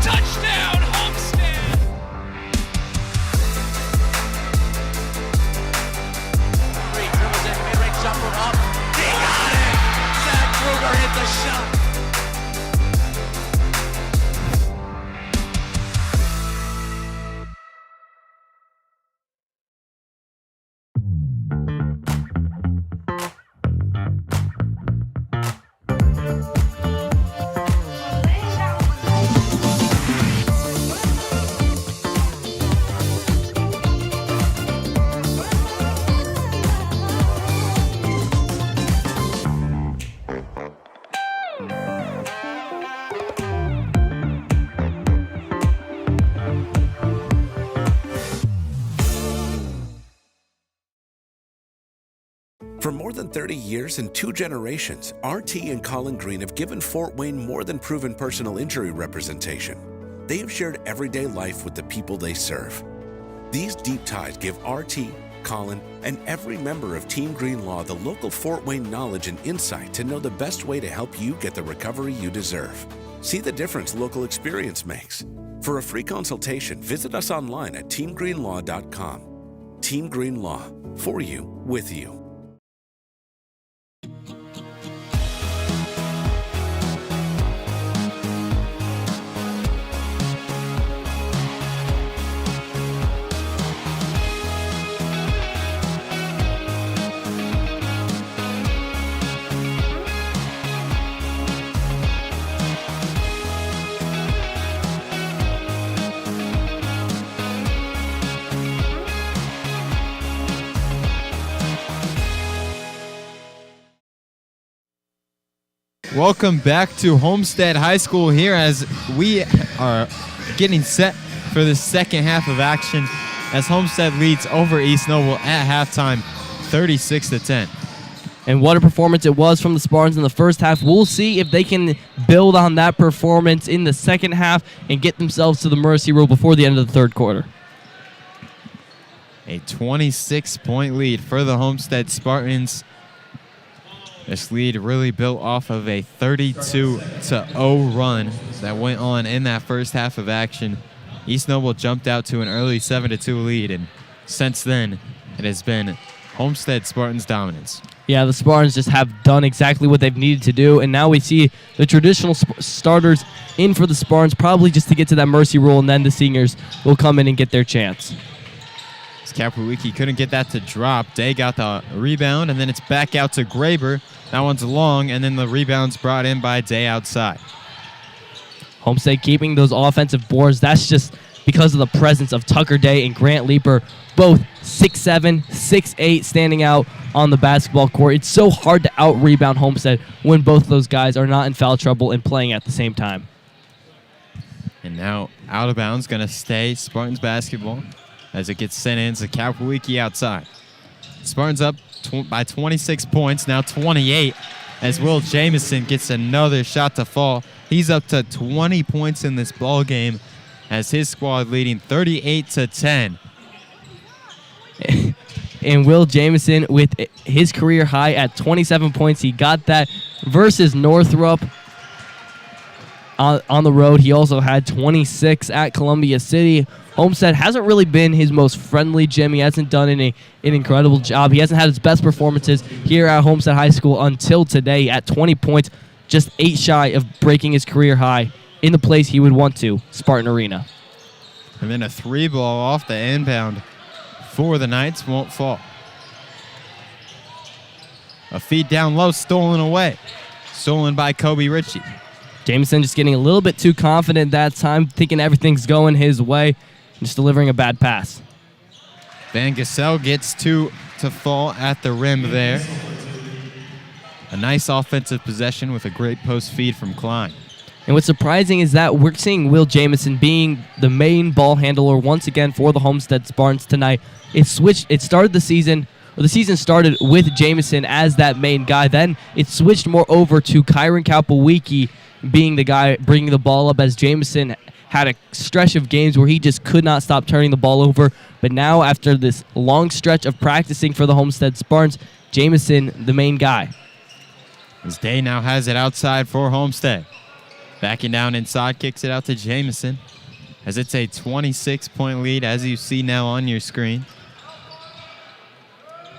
[SPEAKER 9] Touchdown, Homestead! Dribbles in, mid-range jumper up. He got it! Zach Kruger hit the shot.
[SPEAKER 7] For more than 30 years and 2 generations, RT and Colin Green have given Fort Wayne more than proven personal injury representation. They have shared everyday life with the people they serve. These deep ties give RT, Colin, and every member of Team Green Law the local Fort Wayne knowledge and insight to know the best way to help you get the recovery you deserve. See the difference local experience makes. For a free consultation, visit us online at teamgreenlaw.com. Team Green Law, for you, with you.
[SPEAKER 2] Welcome back to Homestead High School here as we are getting set for the second half of action as Homestead leads over East Noble at halftime 36-10.
[SPEAKER 3] And what a performance it was from the Spartans in the first half. We'll see if they can build on that performance in the second half and get themselves to the mercy rule before the end of the third quarter.
[SPEAKER 2] A 26-point lead for the Homestead Spartans. This lead really built off of a 32-0 run that went on in that first half of action. East Noble jumped out to an early 7-2 lead, and since then, it has been Homestead Spartans' dominance.
[SPEAKER 3] Yeah, the Spartans just have done exactly what they've needed to do, and now we see the traditional starters in for the Spartans, probably just to get to that mercy rule, and then the seniors will come in and get their chance.
[SPEAKER 2] Kapowicki couldn't get that to drop. Day got the rebound, and then it's back out to Graber. That one's long, and then the rebound's brought in by Day outside.
[SPEAKER 3] Homestead keeping those offensive boards. That's just because of the presence of Tucker Day and Grant Leeper, both 6'7", 6'8", standing out on the basketball court. It's so hard to out-rebound Homestead when both of those guys are not in foul trouble and playing at the same time.
[SPEAKER 2] And now out of bounds, going to stay Spartans basketball as it gets sent in to Kapowicki outside. Spartans up by 26 points, now 28, as Will Jamison gets another shot to fall. He's up to 20 points in this ball game as his squad leading 38-10.
[SPEAKER 3] And Will Jamison with his career high at 27 points. He got that versus Northrop on the road. He also had 26 at Columbia City. Homestead hasn't really been his most friendly gym. He hasn't done an incredible job. He hasn't had his best performances here at Homestead High School until today at 20 points, just 8 shy of breaking his career high in the place he would want to, Spartan Arena.
[SPEAKER 2] And then a 3-ball off the inbound for the Knights won't fall. A feed down low, stolen away. Stolen by Kobe Ritchie.
[SPEAKER 3] Jameson just getting a little bit too confident that time, thinking everything's going his way, just delivering a bad pass.
[SPEAKER 2] Van Gassel gets two to fall at the rim there. A nice offensive possession with a great post feed from Klein.
[SPEAKER 3] And what's surprising is that we're seeing Will Jameson being the main ball handler once again for the Homestead Spartans tonight. It started the season, or the season started with Jameson as that main guy. Then it switched more over to Kyron Kapowicki being the guy bringing the ball up, as Jameson had a stretch of games where he just could not stop turning the ball over. But now, after this long stretch of practicing for the Homestead Spartans, Jameson, the main guy.
[SPEAKER 2] As Day now has it outside for Homestead. Backing down inside, kicks it out to Jameson, as it's a 26-point lead, as you see now on your screen.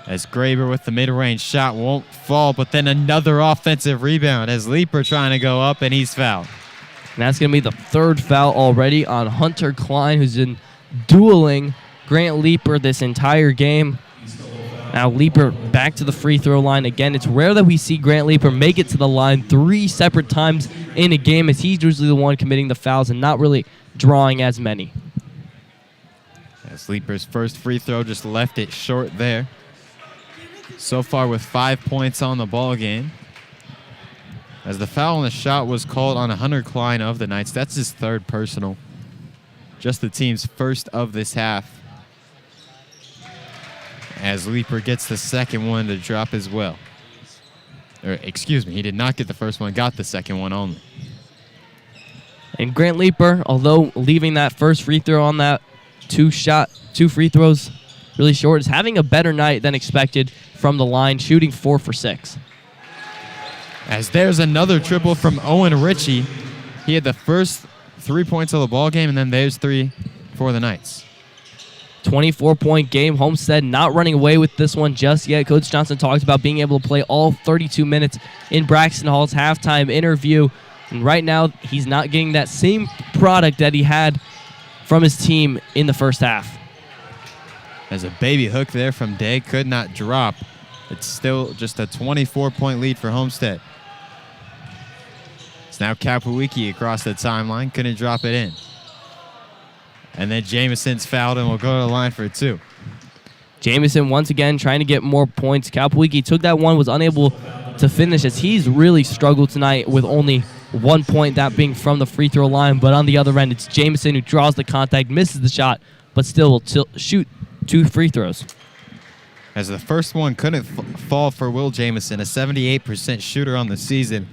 [SPEAKER 2] As Graber with the mid-range shot won't fall, but then another offensive rebound as Leeper trying to go up, and he's fouled.
[SPEAKER 3] And that's going to be the third foul already on Hunter Klein, who's been dueling Grant Leeper this entire game. Now Leeper back to the free throw line again. It's rare that we see Grant Leeper make it to the line 3 separate times in a game, as he's usually the one committing the fouls and not really drawing as many.
[SPEAKER 2] As Leeper's first free throw just left it short there. So far with 5 points on the ball game. As the foul on the shot was called on Hunter Klein of the Knights. That's his third personal. Just the team's first of this half. As Leeper gets the second one to drop as well. Or, excuse me, he did not get the first one, got the second one only.
[SPEAKER 3] And Grant Leeper, although leaving that first free throw on that two free throws really short, is having a better night than expected from the line, shooting 4 for 6.
[SPEAKER 2] As there's another triple from Owen Ritchie. He had the first 3 points of the ball game, and then there's 3 for the Knights.
[SPEAKER 3] 24-point game. Homestead not running away with this one just yet. Coach Johnson talked about being able to play all 32 minutes in Braxton Hall's halftime interview. And right now, he's not getting that same product that he had from his team in the first half.
[SPEAKER 2] As a baby hook there from Day could not drop. It's still just a 24-point lead for Homestead. It's now Kapowicki across the timeline. Couldn't drop it in. And then Jameson's fouled and will go to the line for 2.
[SPEAKER 3] Jameson once again trying to get more points. Kapowicki took that one, was unable to finish, as he's really struggled tonight with only 1 point, that being from the free throw line. But on the other end, it's Jameson who draws the contact, misses the shot, but still will shoot 2 free throws.
[SPEAKER 2] As the first one couldn't fall for Will Jameson, a 78% shooter on the season.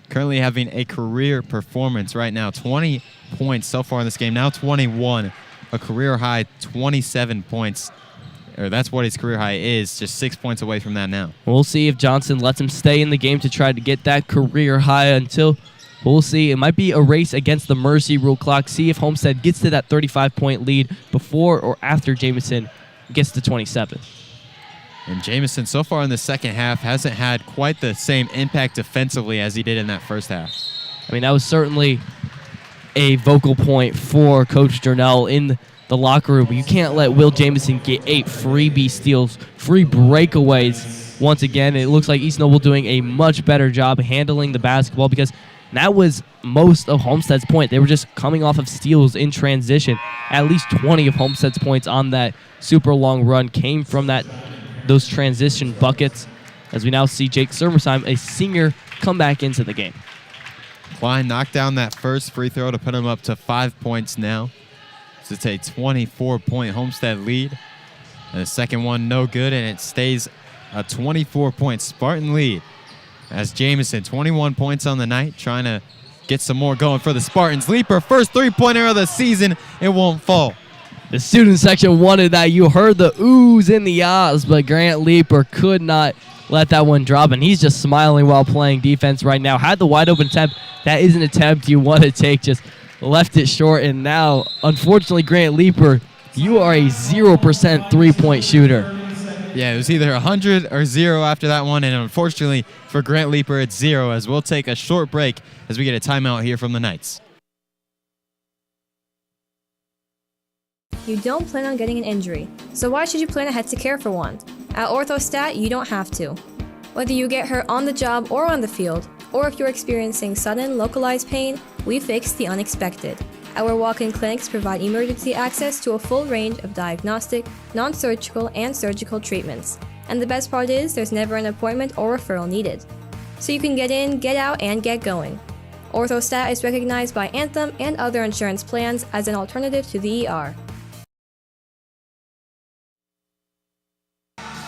[SPEAKER 2] Currently having a career performance right now. 20 points so far in this game, now 21. A career high 27 points. Or that's what his career high is, just 6 points away from that now.
[SPEAKER 3] We'll see if Johnson lets him stay in the game to try to get that career high until, we'll see. It might be a race against the mercy rule clock. See if Homestead gets to that 35-point lead before or after Jameson gets to 27.
[SPEAKER 2] And Jameson, so far in the second half, hasn't had quite the same impact defensively as he did in that first half.
[SPEAKER 3] I mean, that was certainly a vocal point for Coach Durnell in the locker room. You can't let Will Jameson get 8 freebie steals, free breakaways. Once again, it looks like East Noble doing a much better job handling the basketball, because that was most of Homestead's point. They were just coming off of steals in transition. At least 20 of Homestead's points on that super long run came from those transition buckets, as we now see Jake Sermersheim, a senior, come back into the game.
[SPEAKER 2] Klein knocked down that first free throw to put him up to 5 points now. So it's a 24-point Homestead lead. And the second one no good, and it stays a 24-point Spartan lead. As Jameson, 21 points on the night, trying to get some more going for the Spartans. Leeper, first three-pointer of the season. It won't fall.
[SPEAKER 3] The student section wanted that. You heard the oohs and the ahs, but Grant Leeper could not let that one drop, and he's just smiling while playing defense right now. Had the wide open attempt. That is an attempt you want to take. Just left it short, and now, unfortunately, Grant Leaper, you are a 0% three-point shooter.
[SPEAKER 2] Yeah, it was either 100 or 0 after that one, and unfortunately for Grant Leaper, it's 0, as we'll take a short break as we get a timeout here from the Knights.
[SPEAKER 16] You don't plan on getting an injury, so why should you plan ahead to care for one? At OrthoStat, you don't have to. Whether you get hurt on the job or on the field, or if you're experiencing sudden, localized pain, we fix the unexpected. Our walk-in clinics provide emergency access to a full range of diagnostic, non-surgical, and surgical treatments. And the best part is, there's never an appointment or referral needed. So you can get in, get out, and get going. OrthoStat is recognized by Anthem and other insurance plans as an alternative to the ER.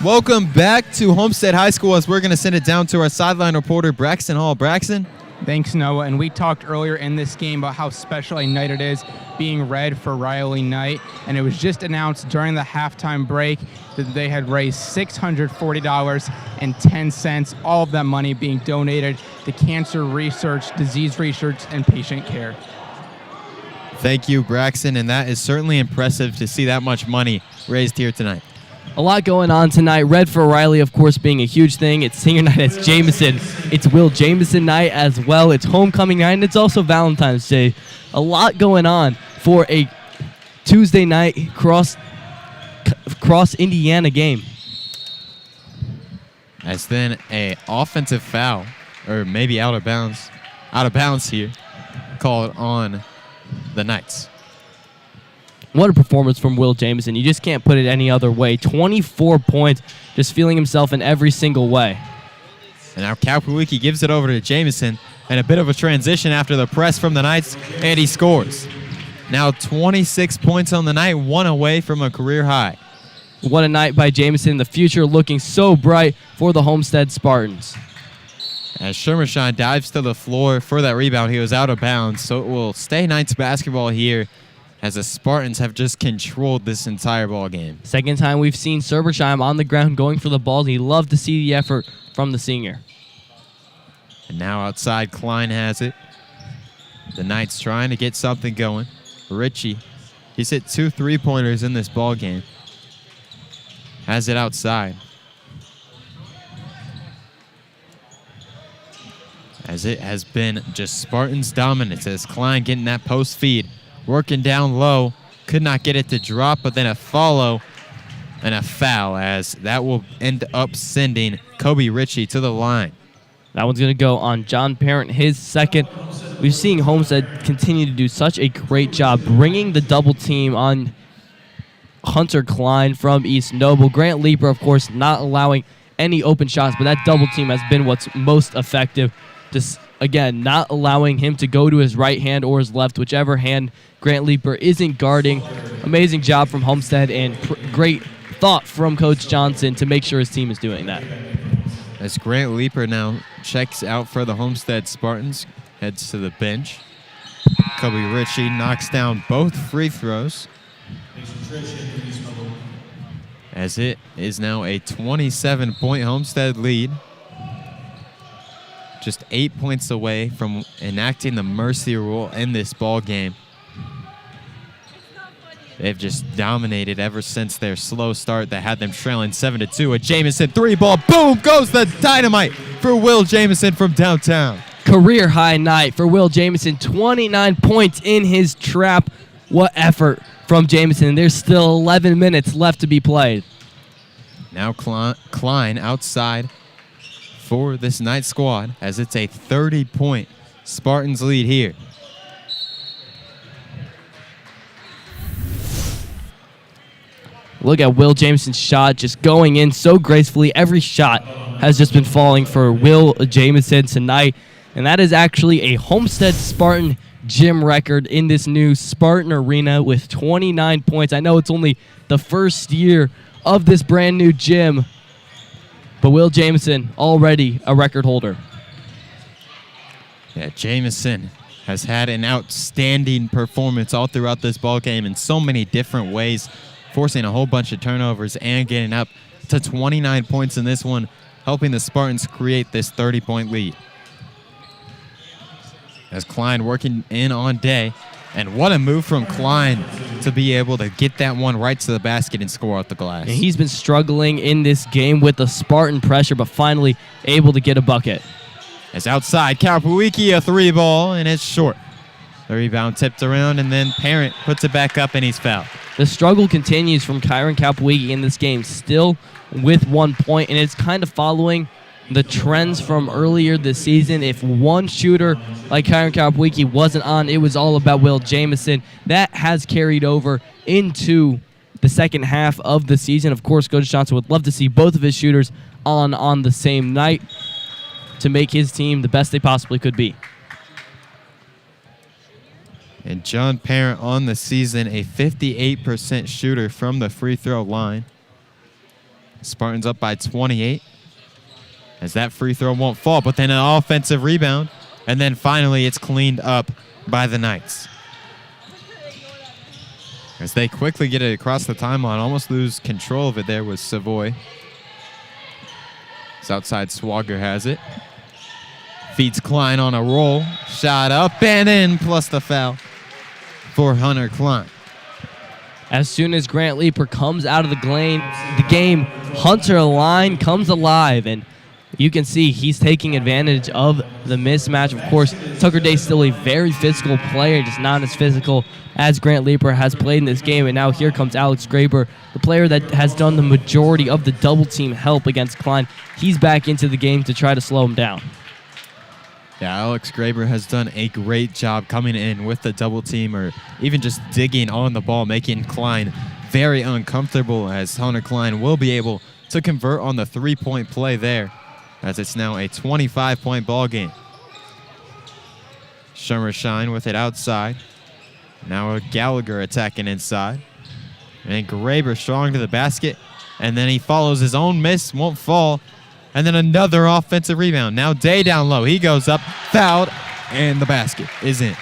[SPEAKER 2] Welcome back to Homestead High School, as we're going to send it down to our sideline reporter, Braxton Hall. Braxton?
[SPEAKER 4] Thanks, Noah. And we talked earlier in this game about how special a night it is being red for Riley Knight. And it was just announced during the halftime break that they had raised $640.10, all of that money being donated to cancer research, disease research, and patient care.
[SPEAKER 2] Thank you, Braxton. And that is certainly impressive to see that much money raised here tonight.
[SPEAKER 3] A lot going on tonight. Red for Riley, of course, being a huge thing. It's senior night. It's Jameson. It's Will Jameson night as well. It's homecoming night, and it's also Valentine's Day. A lot going on for a Tuesday night cross Indiana game.
[SPEAKER 2] As then a offensive foul, or maybe out of bounds here, called on the Knights.
[SPEAKER 3] What a performance from Will Jameson. You just can't put it any other way. 24 points, just feeling himself in every single way.
[SPEAKER 2] And now Kapowicki gives it over to Jameson, and a bit of a transition after the press from the Knights, and he scores. Now 26 points on the night, one away from a career high.
[SPEAKER 3] What a night by Jameson. The future looking so bright for the Homestead Spartans.
[SPEAKER 2] As Shermershine dives to the floor for that rebound, he was out of bounds, so it will stay Knights basketball here, as the Spartans have just controlled this entire ball game.
[SPEAKER 3] Second time we've seen Serbersheim on the ground going for the ball. He loved to see the effort from the senior.
[SPEAKER 2] And now outside, Klein has it. The Knights trying to get something going. Ritchie, he's hit 2 3-pointers in this ball game. Has it outside. As it has been just Spartans dominance, as Klein getting that post feed. Working down low, could not get it to drop, but then a follow and a foul, as that will end up sending Kobe Ritchie to the line.
[SPEAKER 3] That one's going to go on John Parent, his second. We've seen Homestead continue to do such a great job bringing the double team on Hunter Klein from East Noble. Grant Leaper, of course, not allowing any open shots, but that double team has been what's most effective. Just, again, not allowing him to go to his right hand or his left, whichever hand Grant Leaper isn't guarding. Amazing job from Homestead, and great thought from Coach Johnson to make sure his team is doing that.
[SPEAKER 2] As Grant Leaper now checks out for the Homestead Spartans, heads to the bench. Kobe Ritchie knocks down both free throws, as it is now a 27-point Homestead lead. Just 8 points away from enacting the mercy rule in this ball game. They've just dominated ever since their slow start that had them trailing 7-2. A Jameson 3-ball, boom, goes the dynamite for Will Jameson from downtown.
[SPEAKER 3] Career high night for Will Jameson, 29 points in his trap. What effort from Jameson. There's still 11 minutes left to be played.
[SPEAKER 2] Now Klein outside for this Knight squad, as it's a 30-point Spartans lead here.
[SPEAKER 3] Look at Will Jameson's shot just going in so gracefully. Every shot has just been falling for Will Jameson tonight. And that is actually a Homestead Spartan gym record in this new Spartan Arena with 29 points. I know it's only the first year of this brand new gym, but Will Jameson already a record holder.
[SPEAKER 2] Yeah, Jameson has had an outstanding performance all throughout this ball game in so many different ways, forcing a whole bunch of turnovers and getting up to 29 points in this one, helping the Spartans create this 30-point lead. As Klein working in on Day, And what a move from Klein to be able to get that one right to the basket and score out the glass.
[SPEAKER 3] And he's been struggling in this game with the Spartan pressure, but finally able to get a bucket.
[SPEAKER 2] As outside, Kapowicki, a 3-ball, and it's short. The rebound tipped around, and then Parent puts it back up, and he's fouled.
[SPEAKER 3] The struggle continues from Kyron Kapowicki in this game, still with 1 point, and it's kind of following the trends from earlier this season. If one shooter like Kyron Kapowicki wasn't on, it was all about Will Jamison. That has carried over into the second half of the season. Of course, Coach Johnson would love to see both of his shooters on the same night to make his team the best they possibly could be.
[SPEAKER 2] And John Parent on the season, a 58% shooter from the free throw line. Spartans up by 28. As that free throw won't fall, but then an offensive rebound. And then finally it's cleaned up by the Knights. As they quickly get it across the timeline, almost lose control of it there with Savoy. It's outside, Swagger has it. Feeds Klein on a roll. Shot up and in, plus the foul for Hunter Klein.
[SPEAKER 3] As soon as Grant Leeper comes out of the game, Hunter Line comes alive, and you can see he's taking advantage of the mismatch. Of course, Tucker Day still a very physical player, just not as physical as Grant Leeper has played in this game. And now here comes Alex Graber, the player that has done the majority of the double team help against Klein. He's back into the game to try to slow him down.
[SPEAKER 2] Yeah, Alex Graber has done a great job coming in with the double team or even just digging on the ball, making Klein very uncomfortable, as Hunter Klein will be able to convert on the three-point play there, as it's now a 25-point ball game. Shine with it outside. Now Gallagher attacking inside. And Graber strong to the basket. And then he follows his own miss, won't fall. And then another offensive rebound. Now Day down low. He goes up, fouled, and the basket is in.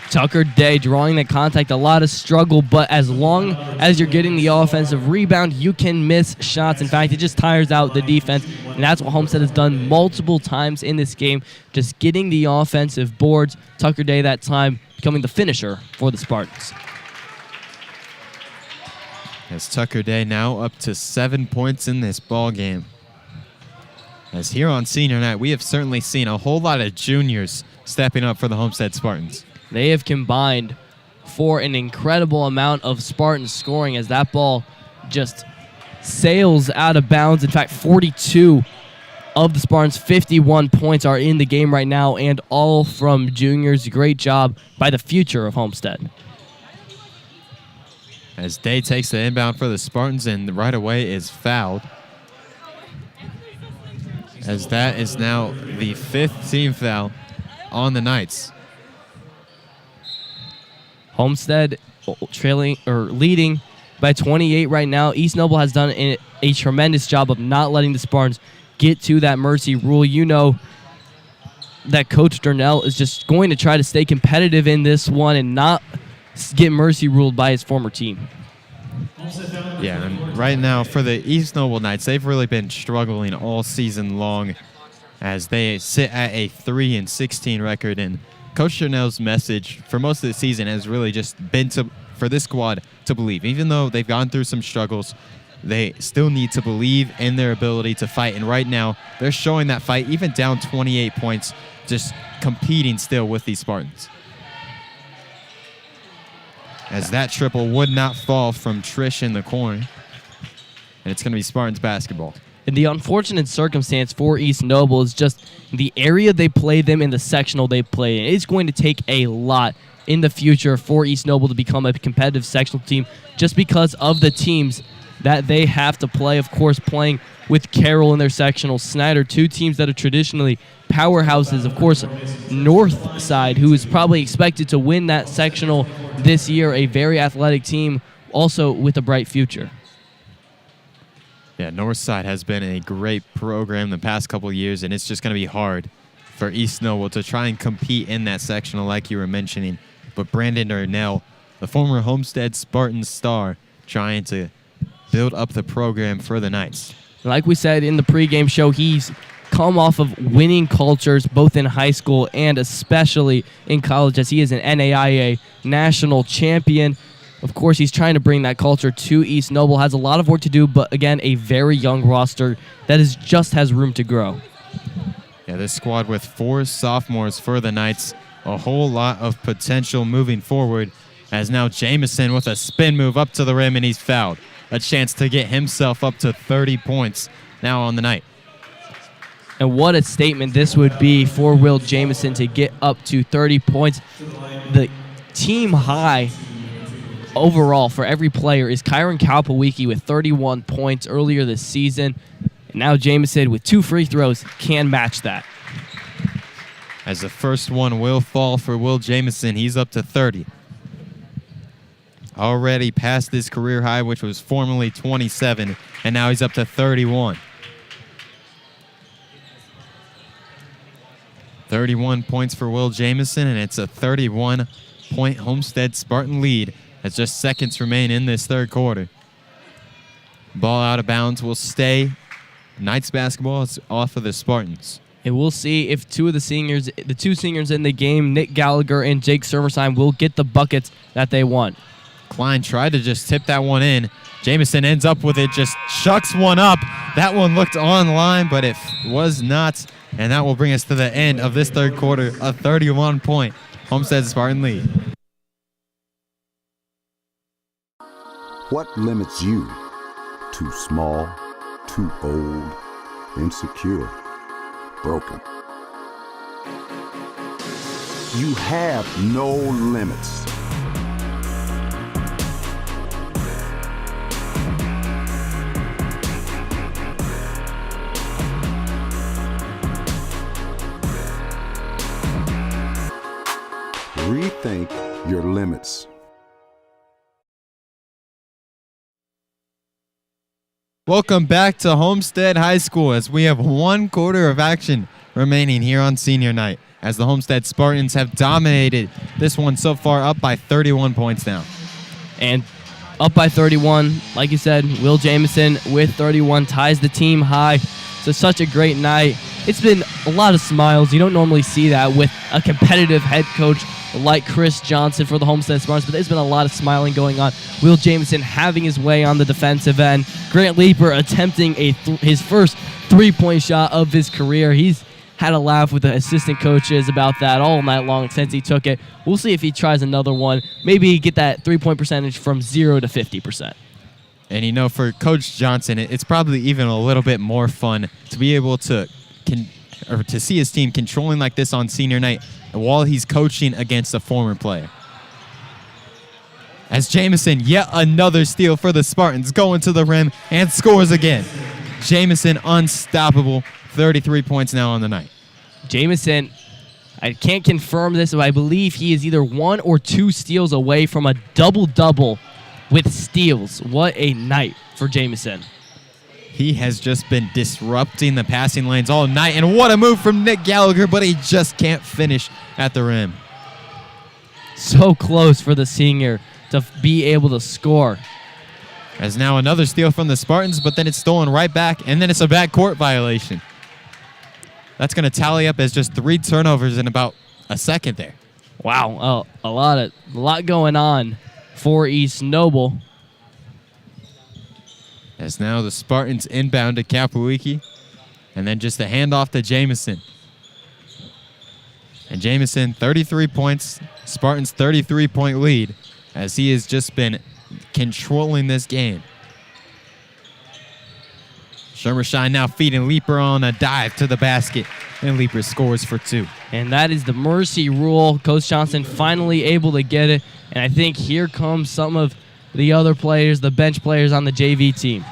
[SPEAKER 3] Tucker Day drawing the contact, a lot of struggle, but as long as you're getting the offensive rebound, you can miss shots. In fact, it just tires out the defense, and that's what Homestead has done multiple times in this game, just getting the offensive boards. Tucker Day that time becoming the finisher for the Spartans.
[SPEAKER 2] As Tucker Day now up to 7 points in this ball game. As here on senior night, we have certainly seen a whole lot of juniors stepping up for the Homestead Spartans.
[SPEAKER 3] They have combined for an incredible amount of Spartan scoring as that ball just sails out of bounds. In fact, 42 of the Spartans' 51 points are in the game right now, and all from juniors. Great job by the future of Homestead.
[SPEAKER 2] As Day takes the inbound for the Spartans and right away is fouled. As that is now the 5th team foul on the Knights.
[SPEAKER 3] Homestead leading by 28 right now. East Noble has done a tremendous job of not letting the Spartans get to that mercy rule. You know that Coach Durnell is just going to try to stay competitive in this one and not get mercy ruled by his former team.
[SPEAKER 2] Yeah, and right now for the East Noble Knights, they've really been struggling all season long as they sit at a 3-16 record, and Coach Durnell's message for most of the season has really just been for this squad to believe. Even though they've gone through some struggles, they still need to believe in their ability to fight. And right now, they're showing that fight, even down 28 points, just competing still with these Spartans. As that triple would not fall from Trish in the corner. And it's going to be Spartans basketball.
[SPEAKER 3] And the unfortunate circumstance for East Noble is just the area they play them in, the sectional they play in. It's going to take a lot in the future for East Noble to become a competitive sectional team just because of the teams that they have to play. Of course, playing with Carroll in their sectional, Snyder, two teams that are traditionally powerhouses. Of course, North Side, who is probably expected to win that sectional this year, a very athletic team, also with a bright future.
[SPEAKER 2] Yeah, Northside has been a great program the past couple of years, and it's just going to be hard for East Noble to try and compete in that sectional like you were mentioning. But Brandon Darnell, the former Homestead Spartans star, trying to build up the program for the Knights.
[SPEAKER 3] Like we said in the pregame show, he's come off of winning cultures both in high school and especially in college, as he is an NAIA national champion. Of course, he's trying to bring that culture to East Noble. Has a lot of work to do, but again, a very young roster that just has room to grow.
[SPEAKER 2] Yeah, this squad with 4 sophomores for the Knights, a whole lot of potential moving forward, as now Jamison with a spin move up to the rim, and he's fouled. A chance to get himself up to 30 points now on the night.
[SPEAKER 3] And what a statement this would be for Will Jamison to get up to 30 points. The team high overall for every player is Kyron Kalpawiki with 31 points earlier this season. And now Jamison with 2 free throws can match that.
[SPEAKER 2] As the first one will fall for Will Jamison, he's up to 30. Already past his career high, which was formerly 27, and now he's up to 31. 31 points for Will Jamison, and it's a 31-point Homestead Spartan lead as just seconds remain in this third quarter. Ball out of bounds will stay. Knights basketball is off of the Spartans.
[SPEAKER 3] And we'll see if the two seniors in the game, Nick Gallagher and Jake Serversheim, will get the buckets that they want.
[SPEAKER 2] Klein tried to just tip that one in. Jamison ends up with it, just chucks one up. That one looked online, but it was not. And that will bring us to the end of this third quarter, a 31-point Homestead Spartan lead.
[SPEAKER 14] What limits you? Too small, too old, insecure, broken. You have no limits. Rethink your limits.
[SPEAKER 2] Welcome back to Homestead High School as we have 1 quarter of action remaining here on senior night, as the Homestead Spartans have dominated this one so far, up by 31 points now.
[SPEAKER 3] And up by 31, like you said, Will Jamison with 31 ties the team high. So such a great night. It's been a lot of smiles. You don't normally see that with a competitive head coach like Chris Johnson for the Homestead Spartans, but there's been a lot of smiling going on. Will Jamison having his way on the defensive end. Grant Leeper attempting his first 3-point shot of his career. He's had a laugh with the assistant coaches about that all night long since he took it. We'll see if he tries another one. Maybe get that 3-point percentage from 0 to 50%.
[SPEAKER 2] And you know, for Coach Johnson, it's probably even a little bit more fun to be able to see his team controlling like this on senior night while he's coaching against a former player. As Jamison, yet another steal for the Spartans, going to the rim and scores again. Jamison unstoppable, 33 points now on the night.
[SPEAKER 3] Jamison, I can't confirm this, but I believe he is either 1 or 2 steals away from a double-double with steals. What a night for Jamison.
[SPEAKER 2] He has just been disrupting the passing lanes all night, and what a move from Nick Gallagher, but he just can't finish at the rim.
[SPEAKER 3] So close for the senior to be able to score.
[SPEAKER 2] As now another steal from the Spartans, but then it's stolen right back, and then it's a backcourt violation. That's going to tally up as just 3 turnovers in about a second there.
[SPEAKER 3] Wow, a lot going on for East Noble.
[SPEAKER 2] As now the Spartans inbound to Kapawiki, and then just a handoff to Jamison. And Jamison, 33 points, Spartans 33-point lead, as he has just been controlling this game. Shermershine now feeding Leeper on a dive to the basket, and Leeper scores for 2.
[SPEAKER 3] And that is the mercy rule. Coach Johnson finally able to get it, and I think here comes some of the other players, the bench players on the JV team.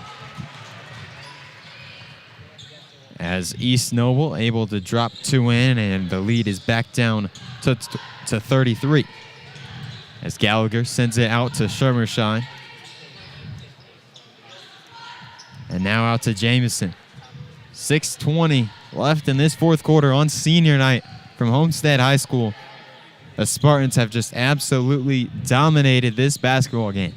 [SPEAKER 2] As East Noble able to drop 2 in, and the lead is back down to 33. As Gallagher sends it out to Shermershine. And now out to Jamison. 6:20 left in this fourth quarter on senior night from Homestead High School. The Spartans have just absolutely dominated this basketball game.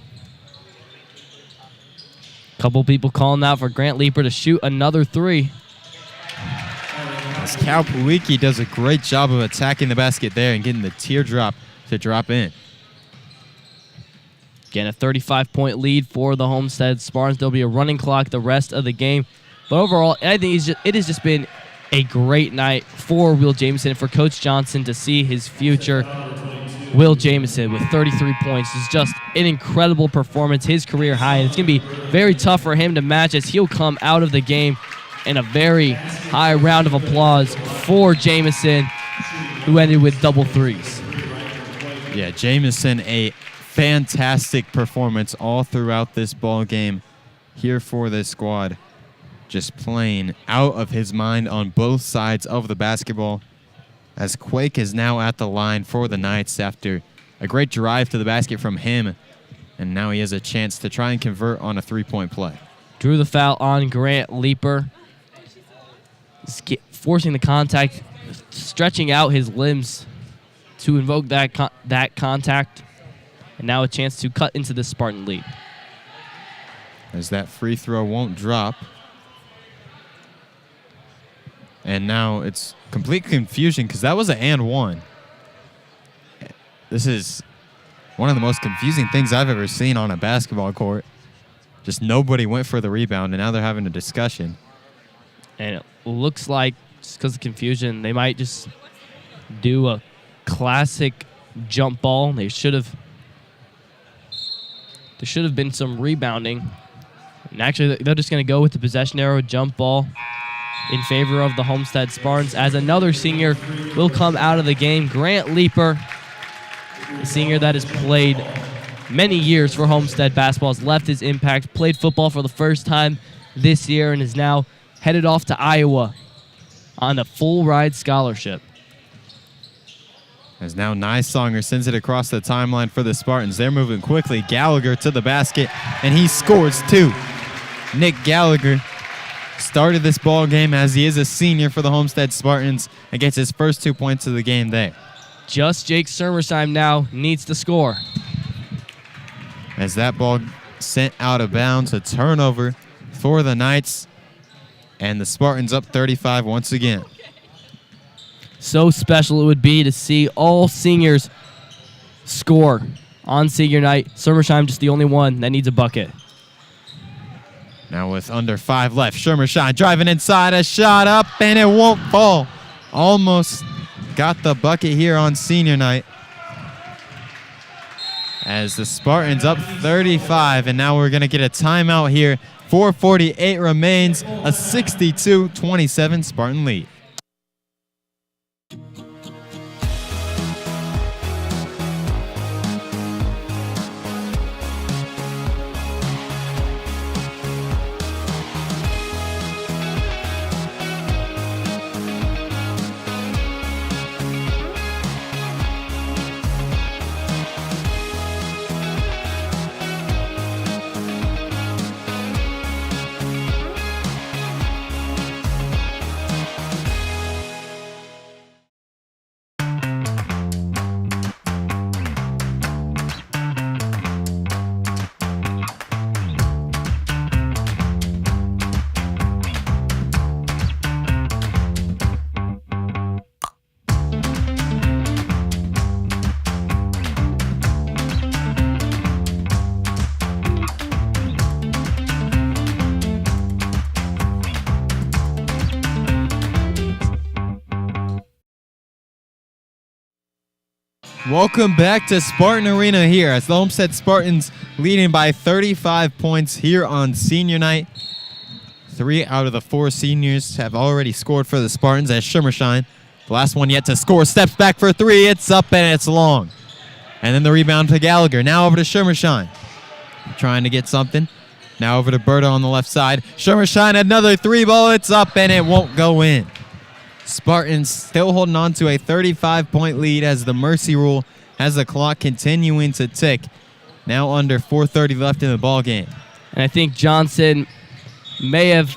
[SPEAKER 3] Couple people calling out for Grant Leeper to shoot another 3.
[SPEAKER 2] As Cal Pawlicki does a great job of attacking the basket there and getting the teardrop to drop in.
[SPEAKER 3] Again, a 35-point lead for the Homestead Spartans. There'll be a running clock the rest of the game. But overall, I think it has just been a great night for Will Jamison and for Coach Johnson to see his future. Will Jamison with 33 points is just an incredible performance, his career high. And it's going to be very tough for him to match as he'll come out of the game. And a very high round of applause for Jamison, who ended with double threes.
[SPEAKER 2] Yeah, Jamison, a fantastic performance all throughout this ball game here for this squad. Just playing out of his mind on both sides of the basketball, as Quake is now at the line for the Knights after a great drive to the basket from him, and now he has a chance to try and convert on a three-point play.
[SPEAKER 3] Drew the foul on Grant Leaper. Forcing the contact, stretching out his limbs to invoke that contact, and now a chance to cut into the Spartan lead.
[SPEAKER 2] As that free throw won't drop. And now it's complete confusion because that was an and one. This is one of the most confusing things I've ever seen on a basketball court. Just nobody went for the rebound, and now they're having a discussion.
[SPEAKER 3] And it looks like, just because of confusion, they might just do a classic jump ball. There should have been some rebounding. And actually, they're just going to go with the possession arrow jump ball in favor of the Homestead Spartans, as another senior will come out of the game. Grant Leaper, a senior that has played many years for Homestead basketball, has left his impact, played football for the first time this year, and is now headed off to Iowa on a full ride scholarship.
[SPEAKER 2] As now Nysonger sends it across the timeline for the Spartans. They're moving quickly. Gallagher to the basket, and he scores two. Nick Gallagher started this ball game as he is a senior for the Homestead Spartans and gets his first 2 points of the game there.
[SPEAKER 3] Just Jake Sermersheim now needs to score.
[SPEAKER 2] As that ball sent out of bounds, a turnover for the Knights, and the Spartans up 35 once again.
[SPEAKER 3] So special it would be to see all seniors score on senior night. Sermersheim just the only one that needs a bucket.
[SPEAKER 2] Now with under 5 left, Shermershine driving inside, a shot up, and it won't fall. Almost got the bucket here on senior night. As the Spartans up 35, and now we're going to get a timeout here. 4:48 remains, a 62-27 Spartan lead. Welcome back to Spartan Arena here as the Homestead Spartans leading by 35 points here on senior night. 3 out of the 4 seniors have already scored for the Spartans as Shermershine, the last one yet to score, steps back for 3. It's up and it's long. And then the rebound to Gallagher. Now over to Shermershine. Trying to get something. Now over to Berta on the left side. Shermershine, another 3 ball. It's up and it won't go in. Spartans still holding on to a 35-point lead as the mercy rule has the clock continuing to tick. Now under 4:30 left in the ball game.
[SPEAKER 3] And I think Johnson may have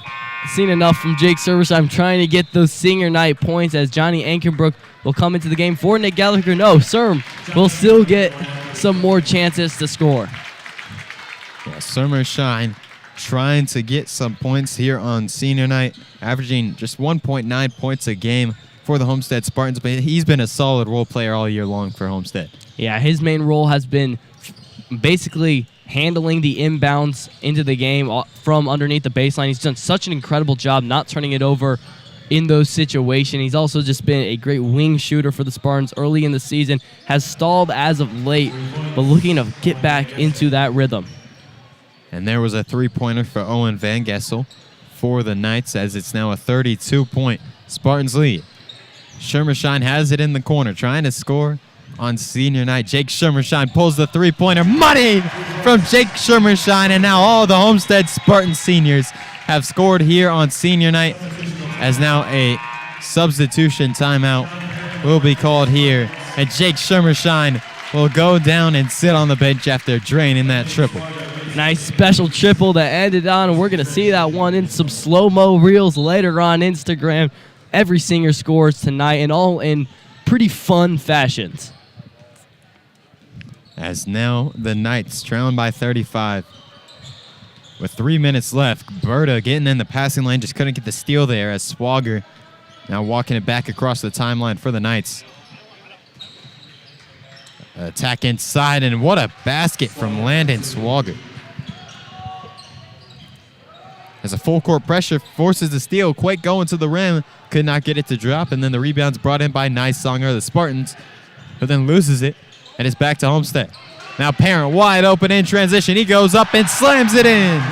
[SPEAKER 3] seen enough from Jake Sermersheim trying to get those senior night points as Johnny Ankenbrook will come into the game for Nick Gallagher. No, Serm will still get some more chances to score.
[SPEAKER 2] Yeah, Sermersheim trying to get some points here on senior night, averaging just 1.9 points a game for the Homestead Spartans, but he's been a solid role player all year long for Homestead.
[SPEAKER 3] Yeah, his main role has been basically handling the inbounds into the game from underneath the baseline. He's done such an incredible job not turning it over in those situations. He's also just been a great wing shooter for the Spartans early in the season, has stalled as of late, but looking to get back into that rhythm.
[SPEAKER 2] And there was a three-pointer for Owen Van Gessel for the Knights, as it's now a 32-point Spartans lead. Schermershine has it in the corner, trying to score on senior night. Jake Schermershine pulls the three-pointer. Money from Jake Schermershine, and now all the Homestead Spartan seniors have scored here on senior night, as now a substitution timeout will be called here, and Jake Schermershine will go down and sit on the bench after draining that triple.
[SPEAKER 3] Nice special triple that ended on, and we're going to see that one in some slow-mo reels later on Instagram. Every senior scores tonight, and all in pretty fun fashions.
[SPEAKER 2] As now the Knights trailing by 35. With 3 minutes left, Berta getting in the passing lane, just couldn't get the steal there, as Swagger now walking it back across the timeline for the Knights. Attack inside, and what a basket from Landon Swagger. As a full court pressure forces the steal, Quake going to the rim, could not get it to drop, and then the rebound's brought in by Nysonger, the Spartans, who then loses it, and it's back to Homestead. Now Parent wide open in transition. He goes up and slams it in.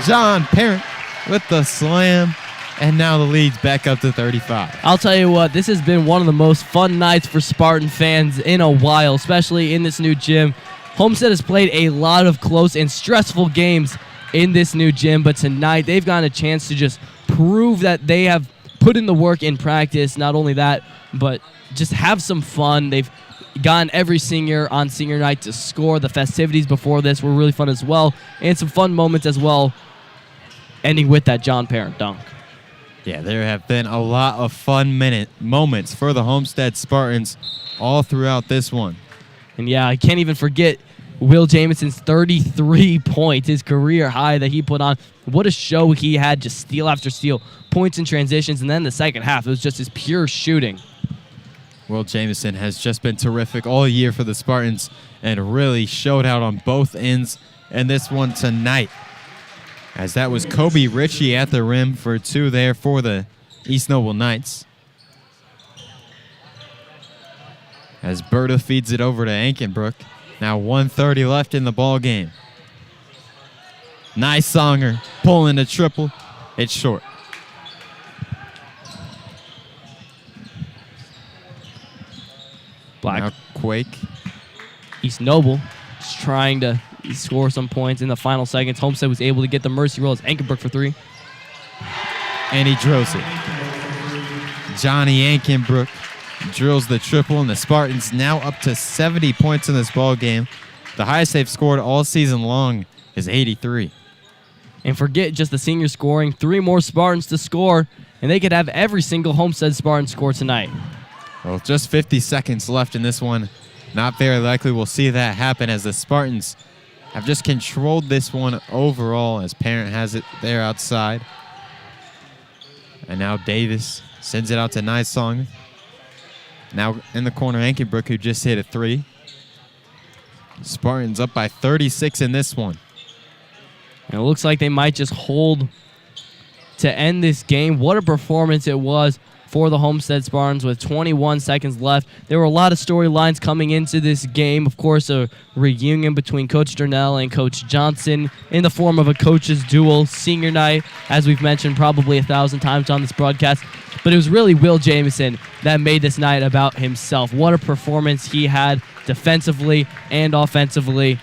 [SPEAKER 2] John Parent with the slam, and now the lead's back up to 35.
[SPEAKER 3] I'll tell you what, this has been one of the most fun nights for Spartan fans in a while, especially in this new gym. Homestead has played a lot of close and stressful games in this new gym, but tonight they've gotten a chance to just prove that they have put in the work in practice. Not only that, but just have some fun. They've gotten every senior on senior night to score. The festivities before this were really fun as well, and some fun moments as well, ending with that John Parent dunk.
[SPEAKER 2] Yeah, there have been a lot of fun moments for the Homestead Spartans all throughout this one.
[SPEAKER 3] And yeah, I can't even forget Will Jamison's 33 points, his career high that he put on. What a show he had, just steal after steal, points and transitions, and then the second half, it was just his pure shooting.
[SPEAKER 2] Will Jamison has just been terrific all year for the Spartans and really showed out on both ends in this one tonight, as that was Kobe Ritchie at the rim for two there for the East Noble Knights. As Berta feeds it over to Ankenbrook. Now 1:30 left in the ball game. Nysonger pulling a triple. It's short.
[SPEAKER 3] Black.
[SPEAKER 2] Now Quake.
[SPEAKER 3] East Noble is trying to score some points in the final seconds. Homestead was able to get the mercy roll as Ankenbrook for three.
[SPEAKER 2] And he drills it. Johnny Ankenbrook drills the triple, and the Spartans now up to 70 points in this ball game. The highest they've scored all season long is 83.
[SPEAKER 3] And forget just the senior scoring. 3 more Spartans to score, and they could have every single Homestead Spartan score tonight.
[SPEAKER 2] Well, just 50 seconds left in this one. Not very likely we'll see that happen, as the Spartans have just controlled this one overall, as Parent has it there outside. And now Davis sends it out to Nysong. Now in the corner, Ankenbrook, who just hit a 3. Spartans up by 36 in this one.
[SPEAKER 3] And it looks like they might just hold to end this game. What a performance it was for the Homestead Spartans with 21 seconds left. There were a lot of storylines coming into this game. Of course, a reunion between Coach Durnell and Coach Johnson in the form of a coach's duel, senior night, as we've mentioned probably 1,000 times on this broadcast. But it was really Will Jamison that made this night about himself. What a performance he had defensively and offensively.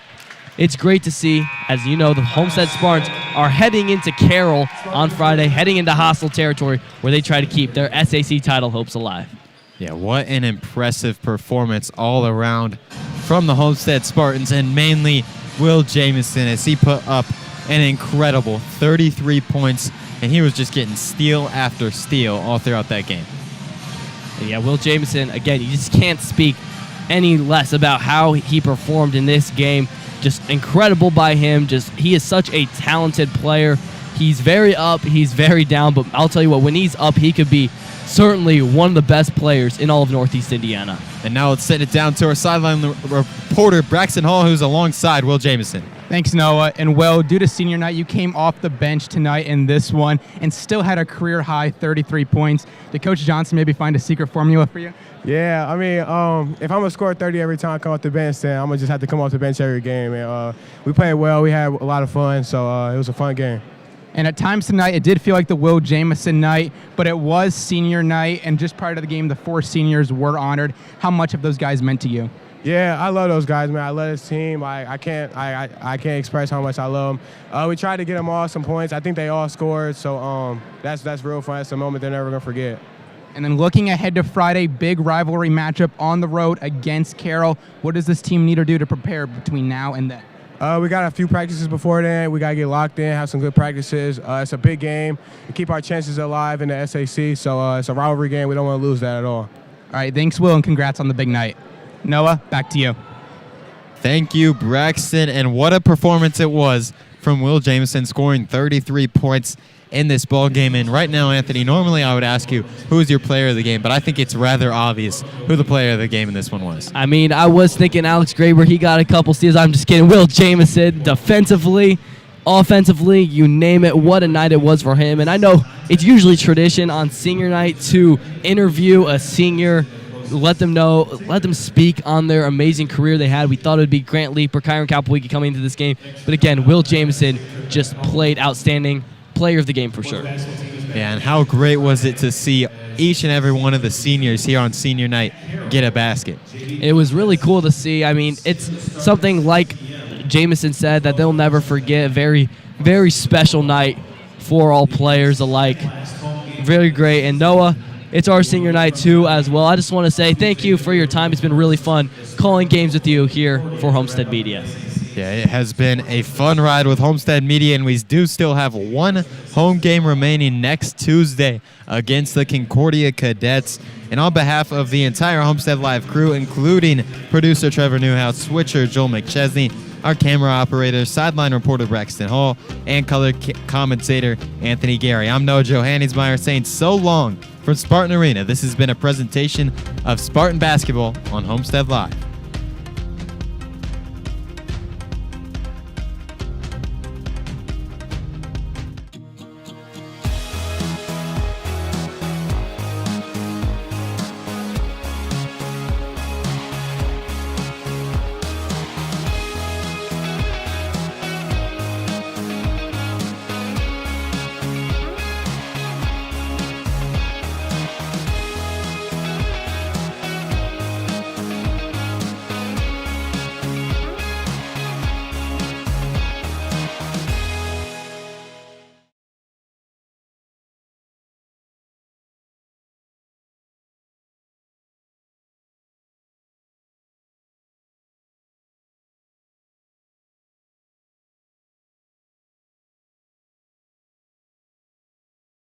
[SPEAKER 3] It's great to see. As you know, the Homestead Spartans are heading into Carroll on Friday, heading into hostile territory where they try to keep their SAC title hopes alive.
[SPEAKER 2] Yeah, what an impressive performance all around from the Homestead Spartans, and mainly Will Jamison, as he put up an incredible 33 points, and he was just getting steal after steal all throughout that game.
[SPEAKER 3] Yeah, Will Jamison, again, you just can't speak any less about how he performed in this game. Just incredible by him. He is such a talented player. He's very up, he's very down, but I'll tell you what, when he's up, he could be certainly one of the best players in all of Northeast Indiana.
[SPEAKER 2] And now let's send it down to our sideline reporter, Braxton Hall, who's alongside Will Jamison.
[SPEAKER 4] Thanks, Noah. And Will, due to senior night, you came off the bench tonight in this one and still had a career-high 33 points. Did Coach Johnson maybe find a secret formula for you?
[SPEAKER 17] Yeah, I mean, if I'm going to score 30 every time I come off the bench, then I'm going to just have to come off the bench every game. And we played well. We had a lot of fun, so it was a fun game.
[SPEAKER 4] And at times tonight, it did feel like the Will Jamison night, but it was senior night, and just prior to the game, the 4 seniors were honored. How much have those guys meant to you?
[SPEAKER 17] Yeah, I love those guys, man. I love this team. I can't express how much I love them. We tried to get them all some points. I think they all scored, so that's real fun. It's a moment they're never gonna forget.
[SPEAKER 4] And then looking ahead to Friday, big rivalry matchup on the road against Carroll. What does this team need to do to prepare between now and then?
[SPEAKER 17] We got a few practices before then. We got to get locked in, have some good practices. It's a big game. We keep our chances alive in the SAC, so it's a rivalry game. We don't want to lose that at all.
[SPEAKER 4] All right, thanks, Will, and congrats on the big night. Noah, back to you.
[SPEAKER 2] Thank you, Braxton, and what a performance it was from Will Jamison, scoring 33 points in this ball game. And right now, Anthony, normally I would ask you who is your player of the game, but I think it's rather obvious who the player of the game in this one was.
[SPEAKER 3] I mean, I was thinking Alex Graber. He got a couple steals. I'm just kidding. Will Jamison, defensively, offensively, you name it. What a night it was for him. And I know it's usually tradition on senior night to interview a senior, let them speak on their amazing career they had. We thought it would be Grant Leap or Kyron Kapowicki coming into this game. But again, Will Jamison just played outstanding. Player of the game for sure.
[SPEAKER 2] Yeah, and how great was it to see each and every one of the seniors here on senior night get a basket.
[SPEAKER 3] It was really cool to see. I mean, it's something like Jamison said that they'll never forget. Very, very special night for all players alike. Very great. And Noah, it's our senior night too as well. I just want to say thank you for your time. It's been really fun calling games with you here for Homestead Media.
[SPEAKER 2] Yeah, it has been a fun ride with Homestead Media, and we do still have one home game remaining next Tuesday against the Concordia Cadets. And on behalf of the entire Homestead Live crew, including producer Trevor Newhouse, switcher Joel McChesney, our camera operator, sideline reporter Braxton Hall, and color commentator Anthony Gery, I'm Noah Johanningsmeier saying so long from Spartan Arena. This has been a presentation of Spartan Basketball on Homestead Live.